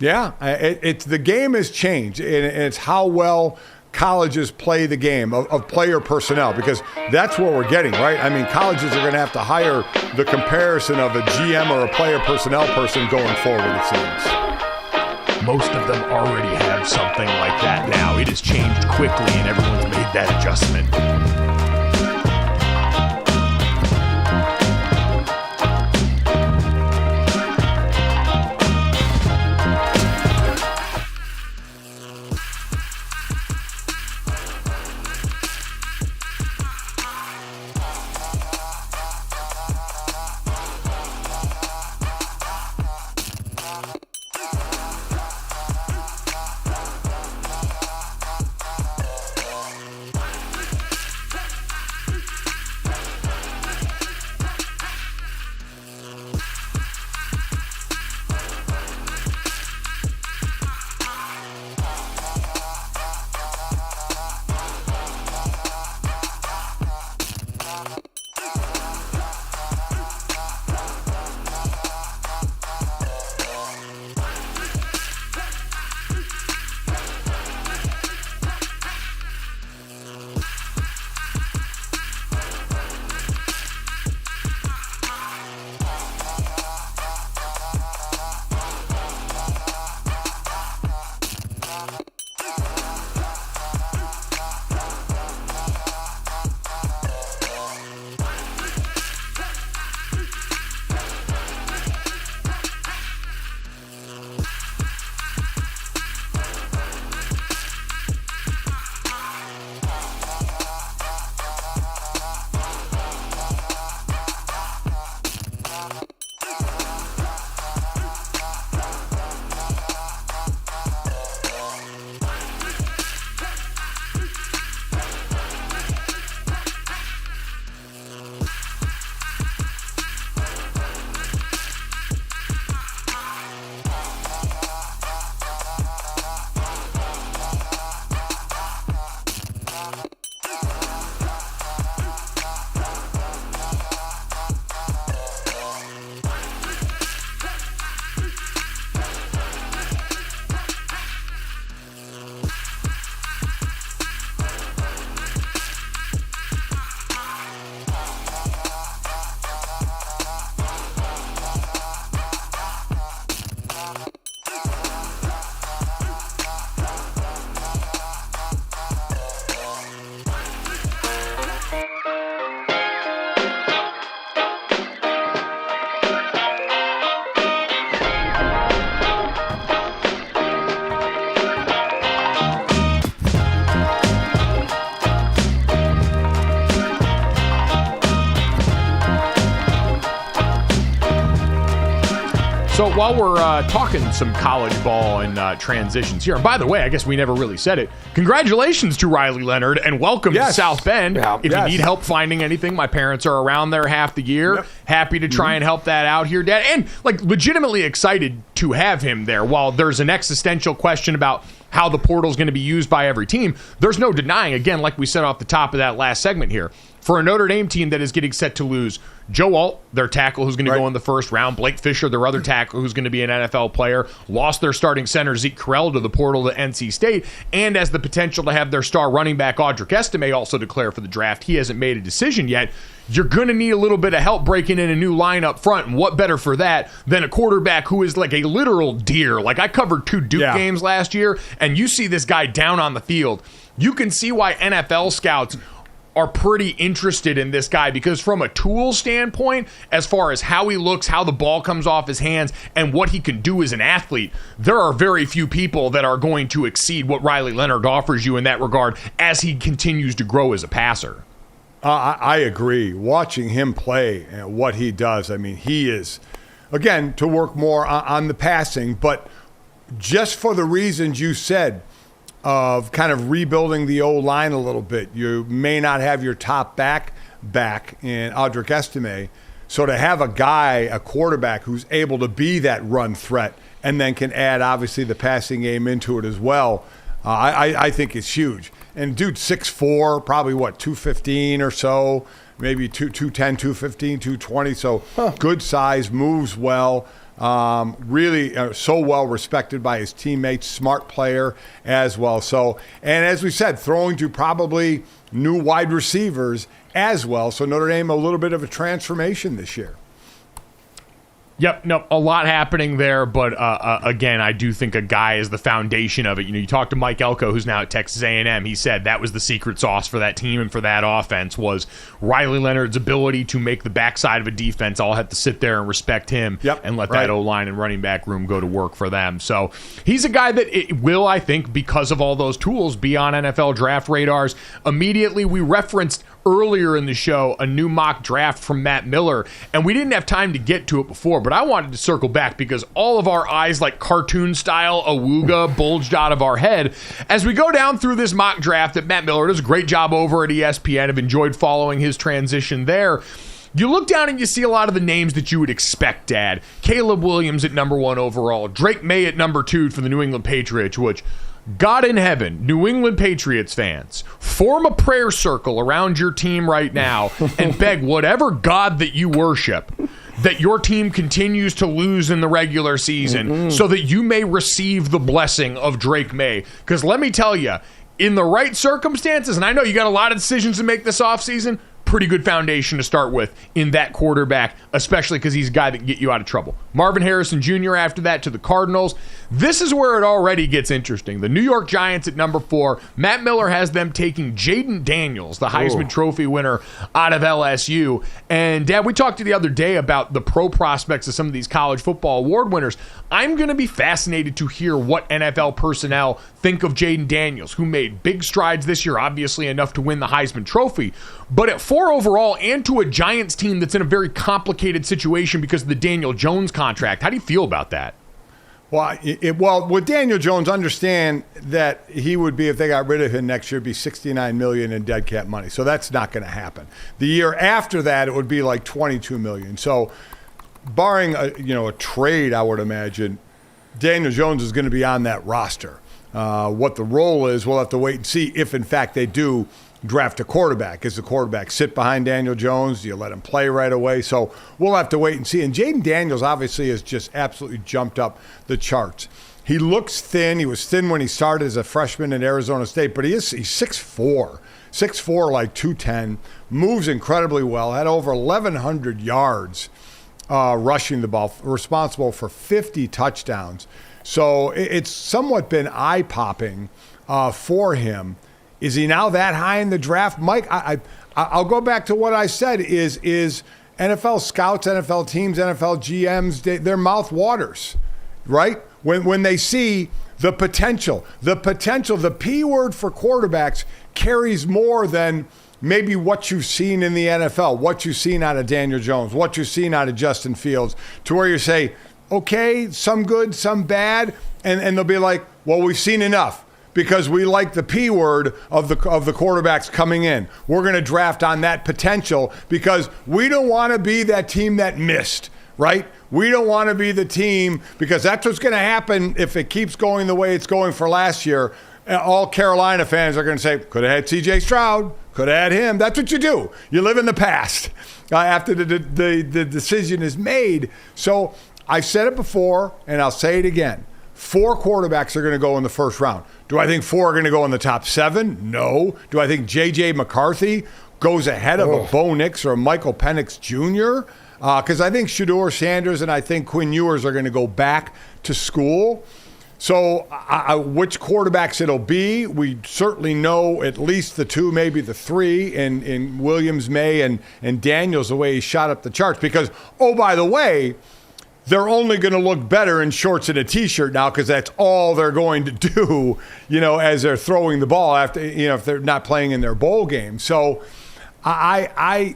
Yeah, it's the game has changed, and it's how well colleges play the game of player personnel, because that's what we're getting, right? I mean, colleges are going to have to hire the comparison of a GM or a player personnel person going forward, it seems. Most of them already have something like that now. It has changed quickly, and everyone's made that adjustment. So while we're talking some college ball and transitions here, and by the way, I guess we never really said it, congratulations to Riley Leonard and welcome to South Bend. If you need help finding anything, my parents are around there half the year. Happy to try and help that out here, Dad. And like legitimately excited to have him there. While there's an existential question about how the portal is going to be used by every team, there's no denying, again, like we said off the top of that last segment here, for a Notre Dame team that is getting set to lose Joe Alt, their tackle who's going to go in the first round, Blake Fisher, their other tackle who's going to be an NFL player, lost their starting center Zeke Correll to the portal to NC State, and has the potential to have their star running back Audric Estime also declare for the draft. He hasn't made a decision yet. You're going to need a little bit of help breaking in a new line up front, and what better for that than a quarterback who is like a literal deer. Like I covered 2 Duke games last year, and you see this guy down on the field. You can see why NFL scouts are pretty interested in this guy, because from a tool standpoint, as far as how he looks, how the ball comes off his hands, and what he can do as an athlete, there are very few people that are going to exceed what Riley Leonard offers you in that regard as he continues to grow as a passer. I agree. Watching him play and what he does, I mean, he is, again, to work more on the passing, but just for the reasons you said, of kind of rebuilding the O-line a little bit. You may not have your top back in Audric Estime. So to have a guy, a quarterback who's able to be that run threat and then can add, obviously, the passing game into it as well, I think is huge. And dude, 6'4", probably, 215 or so, maybe 210, 215, 220. So good size, moves well. Really so well respected by his teammates, smart player as well. So, and as we said, throwing to probably new wide receivers as well. So Notre Dame, a little bit of a transformation this year. Yep, no, a lot happening there, but again, I do think a guy is the foundation of it. You know, you talk to Mike Elko, who's now at Texas A&M. He said that was the secret sauce for that team and for that offense was Riley Leonard's ability to make the backside of a defense all have to sit there and respect him and let that O-line and running back room go to work for them. So he's a guy that it will, I think, because of all those tools, be on NFL draft radars. Immediately, we referenced earlier in the show a new mock draft from Matt Miller, and we didn't have time to get to it before, but I wanted to circle back because all of our eyes, like cartoon style awooga, bulged out of our head as we go down through this mock draft that Matt Miller does a great job over at ESPN. I've enjoyed following his transition there. You look down and you see a lot of the names that you would expect, Dad. Caleb Williams at number 1 overall, Drake May at number 2 for the New England Patriots, which, God in heaven, New England Patriots fans, form a prayer circle around your team right now and beg whatever God that you worship that your team continues to lose in the regular season so that you may receive the blessing of Drake May. Because let me tell you, in the right circumstances, and I know you got a lot of decisions to make this offseason, pretty good foundation to start with in that quarterback, especially because he's a guy that can get you out of trouble. Marvin Harrison Jr. after that to the Cardinals. This is where it already gets interesting. The New York Giants at number 4. Matt Miller has them taking Jaden Daniels, the Heisman Trophy winner out of LSU. And, Dad, we talked the other day about the pro prospects of some of these college football award winners. I'm going to be fascinated to hear what NFL personnel think of Jaden Daniels, who made big strides this year, obviously enough to win the Heisman Trophy. But at 4 overall and to a Giants team that's in a very complicated situation because of the Daniel Jones contract. How do you feel about that? Well, with Daniel Jones, understand that he would be, if they got rid of him next year, be $69 million in dead cap money. So that's not going to happen. The year after that, it would be like $22 million. So barring a trade, I would imagine, Daniel Jones is going to be on that roster. What the role is, we'll have to wait and see if, in fact, they do draft a quarterback. Does the quarterback sit behind Daniel Jones? Do you let him play right away? So we'll have to wait and see. And Jaden Daniels obviously has just absolutely jumped up the charts. He looks thin. He was thin when he started as a freshman at Arizona State, but he's 6'4", like 210, moves incredibly well, had over 1,100 yards rushing the ball, responsible for 50 touchdowns. So it's somewhat been eye-popping for him. Is he now that high in the draft? Mike, I'll go back to what I said is NFL scouts, NFL teams, NFL GMs, their mouth waters, right? When they see the potential, the P word for quarterbacks carries more than maybe what you've seen in the NFL, what you've seen out of Daniel Jones, what you've seen out of Justin Fields, to where you say, okay, some good, some bad, and they'll be like, well, we've seen enough because we like the P word of the quarterbacks coming in. We're going to draft on that potential because we don't want to be that team that missed, right? We don't want to be the team because that's what's going to happen if it keeps going the way it's going for last year. All Carolina fans are going to say, could have had C.J. Stroud, could have had him. That's what you do. You live in the past after the decision is made. So I've said it before, and I'll say it again. 4 quarterbacks are going to go in the first round. Do I think 4 are going to go in the top 7? No. Do I think J.J. McCarthy goes ahead of a Bo Nix or a Michael Penix Jr.? Because I think Shedeur Sanders and I think Quinn Ewers are going to go back to school. So which quarterbacks it'll be, we certainly know at least the 2, maybe the 3 in Williams, May, and Daniels, the way he shot up the charts. Because, oh, by the way, they're only going to look better in shorts and a T-shirt now because that's all they're going to do, as they're throwing the ball after, if they're not playing in their bowl game. So I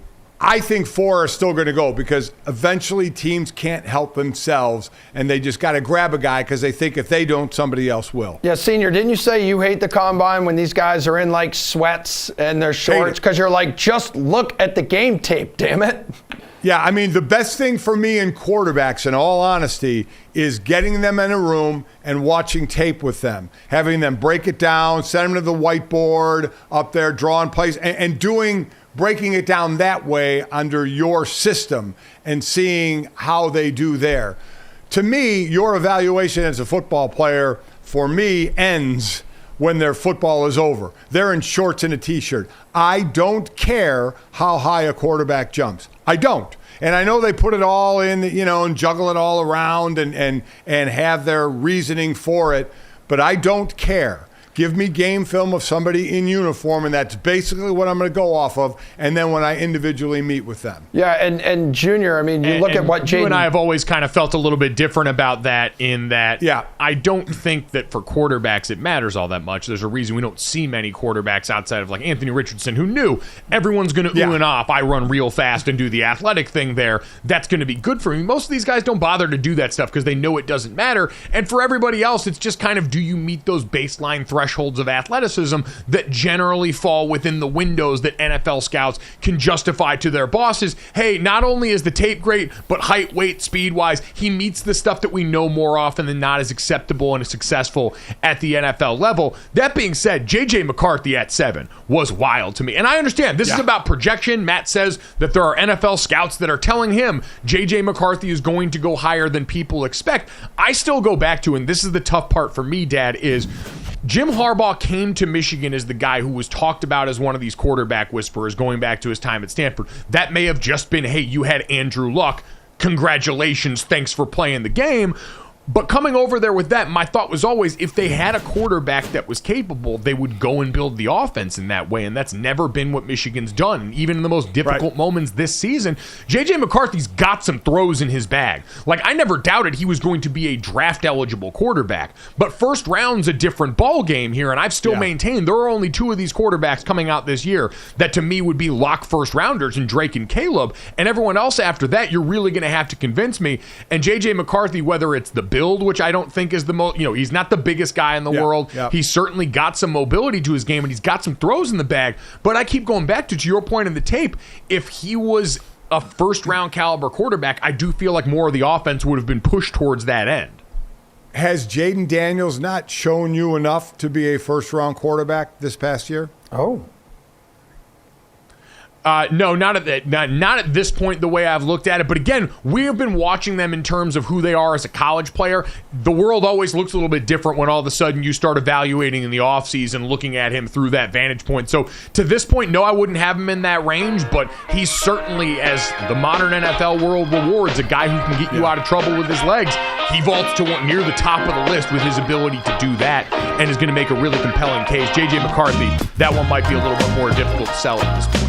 think 4 are still going to go because eventually teams can't help themselves and they just got to grab a guy because they think if they don't, somebody else will. Yeah, Senior, didn't you say you hate the combine when these guys are in like sweats and their shorts? Because you're like, just look at the game tape, damn it. Yeah, I mean, the best thing for me in quarterbacks, in all honesty, is getting them in a room and watching tape with them, having them break it down, send them to the whiteboard up there, drawing plays, and breaking it down that way under your system and seeing how they do there. To me, your evaluation as a football player, for me, ends when their football is over. They're in shorts and a T-shirt. I don't care how high a quarterback jumps. I don't. And I know they put it all in, and juggle it all around and have their reasoning for it, but I don't care. Give me game film of somebody in uniform, and that's basically what I'm going to go off of, and then when I individually meet with them. Yeah, and Junior, I mean, you look at what Jaden... You and I have always kind of felt a little bit different about that in that I don't think that for quarterbacks it matters all that much. There's a reason we don't see many quarterbacks outside of like Anthony Richardson, who knew everyone's going to ooh and off. I run real fast and do the athletic thing there. That's going to be good for me. Most of these guys don't bother to do that stuff because they know it doesn't matter. And for everybody else, it's just kind of, do you meet those baseline thresholds of athleticism that generally fall within the windows that NFL scouts can justify to their bosses? Hey, not only is the tape great, but height, weight, speed-wise, he meets the stuff that we know more often than not is acceptable and successful at the NFL level. That being said, J.J. McCarthy at 7 was wild to me. And I understand this is about projection. Matt says that there are NFL scouts that are telling him J.J. McCarthy is going to go higher than people expect. I still go back to, and this is the tough part for me, Dad, is Jim Harbaugh came to Michigan as the guy who was talked about as one of these quarterback whisperers going back to his time at Stanford. That may have just been, hey, you had Andrew Luck. Congratulations. Thanks for playing the game. But coming over there with that, my thought was always, if they had a quarterback that was capable, they would go and build the offense in that way, and that's never been what Michigan's done. And even in the most difficult moments this season, J.J. McCarthy's got some throws in his bag. Like, I never doubted he was going to be a draft-eligible quarterback, but first round's a different ball game here, and I've still maintained there are only 2 of these quarterbacks coming out this year that to me would be lock first-rounders in Drake and Caleb, and everyone else after that, you're really going to have to convince me. And J.J. McCarthy, whether it's the build, which I don't think is the most, he's not the biggest guy in the world. He's certainly got some mobility to his game and he's got some throws in the bag. But I keep going back to your point in the tape. If he was a first round caliber quarterback, I do feel like more of the offense would have been pushed towards that end. Has Jaden Daniels not shown you enough to be a first round quarterback this past year? Oh. No, not at this point, the way I've looked at it. But again, we have been watching them in terms of who they are as a college player. The world always looks a little bit different when all of a sudden you start evaluating in the offseason, looking at him through that vantage point. So to this point, no, I wouldn't have him in that range, but he's certainly, as the modern NFL world rewards, a guy who can get you out of trouble with his legs. He vaults to near the top of the list with his ability to do that and is going to make a really compelling case. J.J. McCarthy, that one might be a little bit more difficult to sell at this point.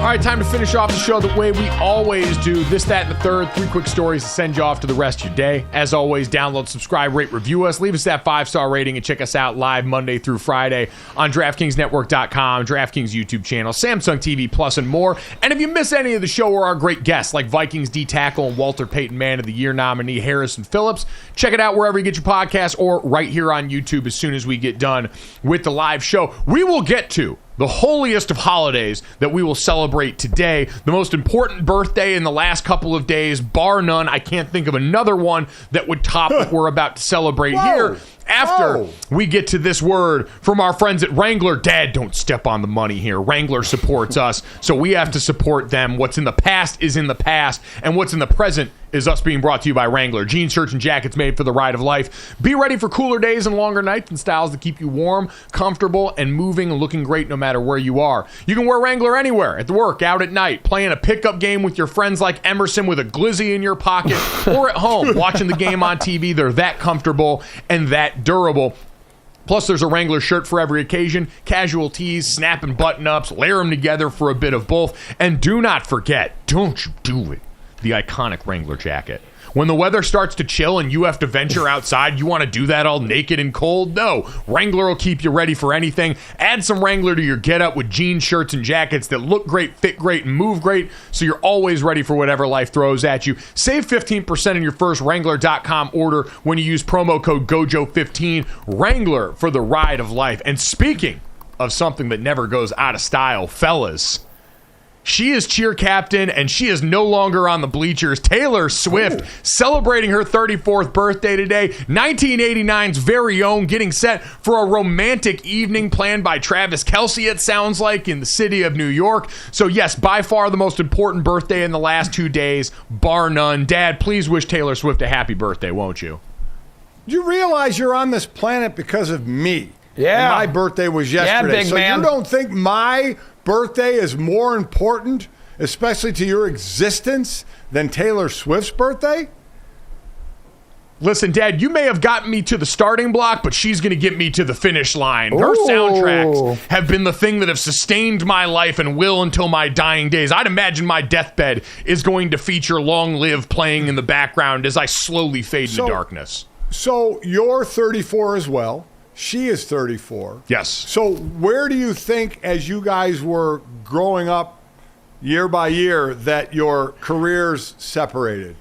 right, time to finish off the show the way we always do. This, that, and the third. 3 quick stories to send you off to the rest of your day. As always, download, subscribe, rate, review us. Leave us that 5-star rating and check us out live Monday through Friday on DraftKingsNetwork.com, DraftKings YouTube channel, Samsung TV Plus, and more. And if you miss any of the show or our great guests like Vikings D tackle and Walter Payton Man of the Year nominee Harrison Phillips, check it out wherever you get your podcasts or right here on YouTube as soon as we get done with the live show. We will get to the holiest of holidays that we will celebrate today, the most important birthday in the last couple of days, bar none. I can't think of another one that would top what we're about to celebrate here. After we get to this word from our friends at Wrangler. Dad, don't step on the money here. Wrangler supports us, so we have to support them. What's in the past is in the past, and what's in the present is us being brought to you by Wrangler. Jeans, shirts, and jackets made for the ride of life. Be ready for cooler days and longer nights and styles that keep you warm, comfortable, and moving and looking great no matter where you are. You can wear Wrangler anywhere, at work, out at night, playing a pickup game with your friends like Emerson with a glizzy in your pocket, or at home watching the game on TV. They're that comfortable and that durable. Plus, there's a Wrangler shirt for every occasion, casual tees, snap and button-ups, layer them together for a bit of both. And do not forget, don't you do it, the iconic Wrangler jacket. When the weather starts to chill and you have to venture outside, you want to do that all naked and cold? No. Wrangler will keep you ready for anything. Add some Wrangler to your getup with jeans, shirts, and jackets that look great, fit great, and move great, so you're always ready for whatever life throws at you. Save 15% on your first Wrangler.com order when you use promo code GOJO15. Wrangler for the ride of life. And speaking of something that never goes out of style, fellas, she is cheer captain, and she is no longer on the bleachers. Taylor Swift celebrating her 34th birthday today. 1989's very own, getting set for a romantic evening planned by Travis Kelce, it sounds like, in the city of New York. So yes, by far the most important birthday in the last 2 days, bar none. Dad, please wish Taylor Swift a happy birthday, won't you? You realize you're on this planet because of me. Yeah. And my birthday was yesterday. Yeah, big man. You don't think my birthday is more important, especially to your existence, than Taylor Swift's birthday? Listen, Dad, you may have gotten me to the starting block, but she's going to get me to the finish line. Her soundtracks have been the thing that have sustained my life and will until my dying days. I'd imagine my deathbed is going to feature Long Live playing in the background as I slowly fade into darkness. So you're 34 as well. She is 34. Yes. So where do you think, as you guys were growing up year by year, that your careers separated?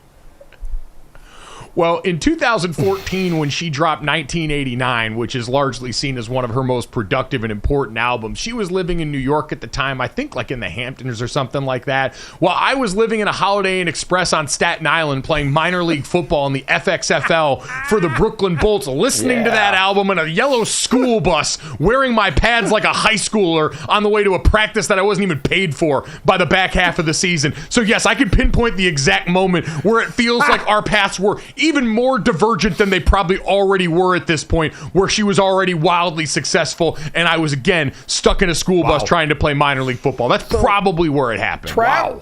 Well, in 2014, when she dropped 1989, which is largely seen as one of her most productive and important albums, she was living in New York at the time, I think like in the Hamptons or something like that, while I was living in a Holiday Inn Express on Staten Island playing minor league football in the FXFL for the Brooklyn Bolts, listening to that album in a yellow school bus, wearing my pads like a high schooler on the way to a practice that I wasn't even paid for by the back half of the season. So yes, I could pinpoint the exact moment where it feels like our paths were even more divergent than they probably already were at this point, where she was already wildly successful and I was again stuck in a school bus trying to play minor league football. That's probably where it happened.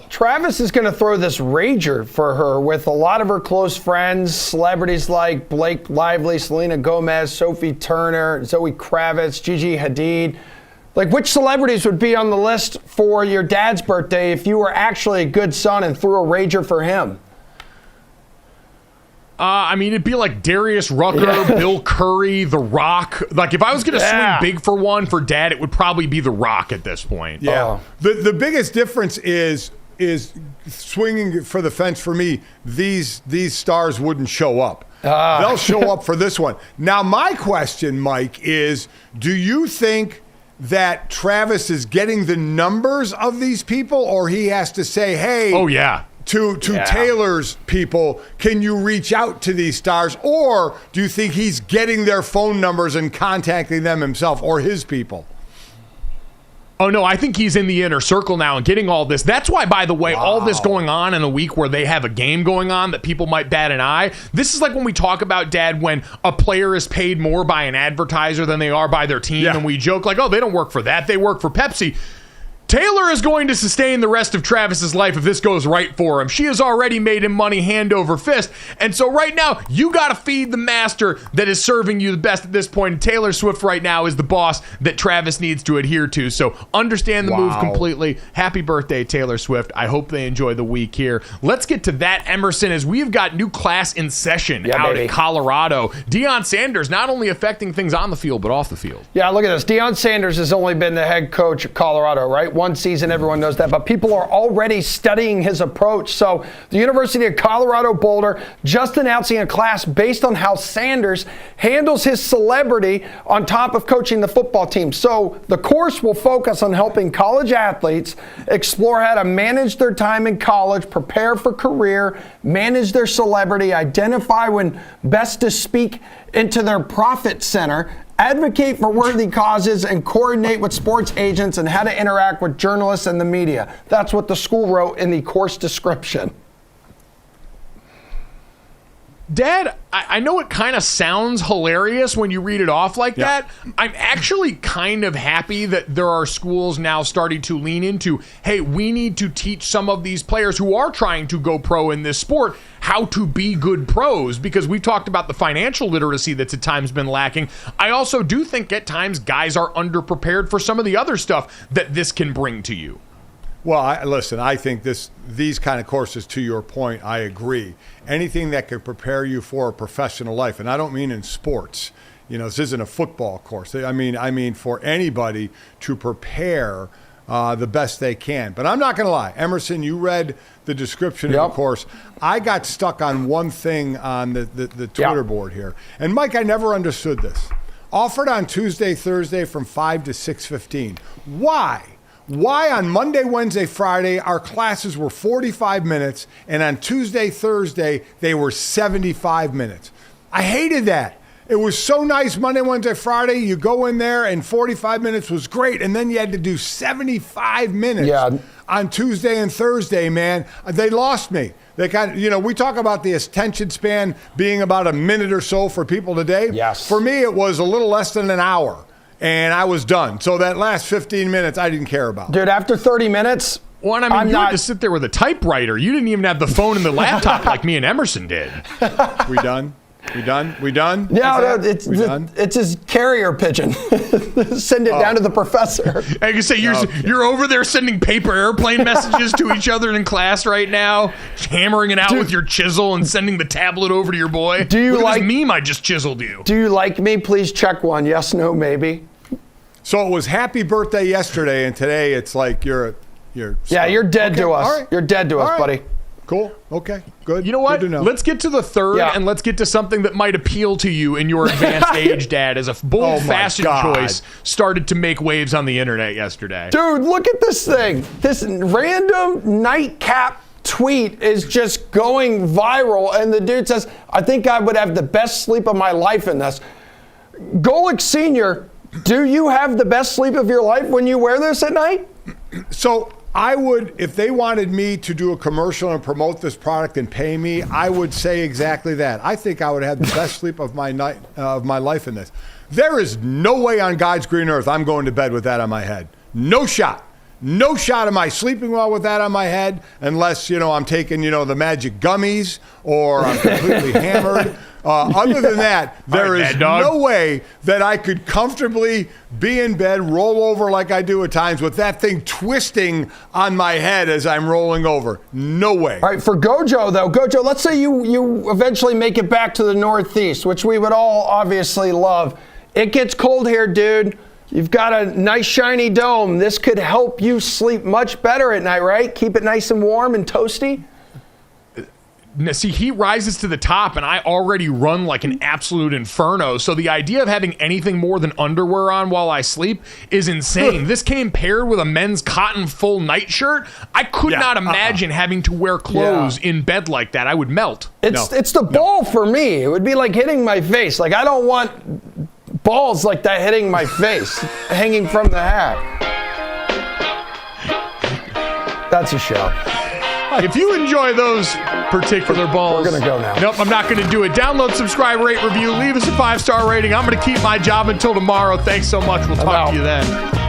Travis is going to throw this rager for her with a lot of her close friends, celebrities like Blake Lively, Selena Gomez, Sophie Turner, Zoe Kravitz, Gigi Hadid. Like, which celebrities would be on the list for your dad's birthday if you were actually a good son and threw a rager for him? I mean, it'd be like Darius Rucker, Bill Curry, The Rock. Like, if I was going to swing big for one for Dad, it would probably be The Rock at this point. Yeah. The biggest difference is swinging for the fence for me. These stars wouldn't show up. They'll show up for this one. Now, my question, Mike, is do you think that Travis is getting the numbers of these people, or he has to say, hey, to Taylor's people, can you reach out to these stars? Or do you think he's getting their phone numbers and contacting them himself, or his people? Oh, no, I think he's in the inner circle now and getting all this. That's why, by the way, all this going on in a week where they have a game going on that people might bat an eye. This is like when we talk about, Dad, when a player is paid more by an advertiser than they are by their team. And we joke like, oh, they don't work for that. They work for Pepsi. Taylor is going to sustain the rest of Travis's life if this goes right for him. She has already made him money hand over fist. And so right now, you got to feed the master that is serving you the best at this point. And Taylor Swift right now is the boss that Travis needs to adhere to. So understand the move completely. Happy birthday, Taylor Swift. I hope they enjoy the week here. Let's get to that, Emerson, as we've got new class in session out in Colorado. Deion Sanders not only affecting things on the field, but off the field. Yeah, look at this. Deion Sanders has only been the head coach at Colorado, right? One season, everyone knows that, but people are already studying his approach. So the University of Colorado Boulder just announcing a class based on how Sanders handles his celebrity on top of coaching the football team. So the course will focus on helping college athletes explore how to manage their time in college, prepare for career, manage their celebrity, identify when best to speak into their profit center, advocate for worthy causes, and coordinate with sports agents and how to interact with journalists and the media. That's what the school wrote in the course description. Dad, I know it kind of sounds hilarious when you read it off like that. I'm actually kind of happy that there are schools now starting to lean into, hey, we need to teach some of these players who are trying to go pro in this sport how to be good pros, because we've talked about the financial literacy that's at times been lacking. I also do think at times guys are underprepared for some of the other stuff that this can bring to you. Well, listen, I think these kind of courses, to your point, I agree. Anything that could prepare you for a professional life, and I don't mean in sports. You know, this isn't a football course. I mean for anybody to prepare the best they can. But I'm not going to lie. Emerson, you read the description of the course. I got stuck on one thing on the Twitter board here. And, Mike, I never understood this. Offered on Tuesday, Thursday from 5 to 6:15. Why? Why on Monday, Wednesday, Friday, our classes were 45 minutes, and on Tuesday, Thursday, they were 75 minutes? I hated that. It was so nice Monday, Wednesday, Friday. You go in there, and 45 minutes was great, and then you had to do 75 minutes on Tuesday and Thursday, man. They lost me. They we talk about the attention span being about a minute or so for people today. Yes. For me, it was a little less than an hour. And I was done. So that last 15 minutes, I didn't care about. Dude, after 30 minutes, you had to sit there with a typewriter. You didn't even have the phone and the laptop like me and Emerson did. We done? We done? No, it's his carrier pigeon. Send it down to the professor. I can say you're over there sending paper airplane messages to each other in class right now, hammering it out with your chisel and sending the tablet over to your boy. Do you like this meme I just chiseled you? Do you like me? Please check one. Yes, no, maybe. So it was happy birthday yesterday, and today it's like you're dead to us. Right. You're dead to us, buddy. Cool. Okay. Good. You know what? Good to know. Let's get to the third, and let's get to something that might appeal to you in your advanced age, Dad, as a bold fashion choice started to make waves on the internet yesterday. Dude, look at this thing. This random nightcap tweet is just going viral, and the dude says, I think I would have the best sleep of my life in this. Golic Sr., do you have the best sleep of your life when you wear this at night? So I would, if they wanted me to do a commercial and promote this product and pay me, I would say exactly that. I think I would have the best sleep of my life in this. There is no way on God's green earth I'm going to bed with that on my head. No shot. No shot am I sleeping well with that on my head unless, I'm taking, the magic gummies or I'm completely hammered. Other than that, there is no way that I could comfortably be in bed, roll over like I do at times with that thing twisting on my head as I'm rolling over. No way. All right, for Gojo, though. Gojo, let's say you eventually make it back to the Northeast, which we would all obviously love. It gets cold here, dude. You've got a nice shiny dome. This could help you sleep much better at night, right? Keep it nice and warm and toasty. See, heat rises to the top, and I already run like an absolute inferno. So the idea of having anything more than underwear on while I sleep is insane. This came paired with a men's cotton full nightshirt. I could not imagine having to wear clothes in bed like that. I would melt. It's the ball for me. It would be like hitting my face. Like, I don't want balls like that hitting my face, hanging from the hat. That's a show. If you enjoy those particular balls, we're going to go now. Nope, I'm not going to do it. Download, subscribe, rate, review. Leave us a 5-star rating. I'm going to keep my job until tomorrow. Thanks so much. We'll talk to you then.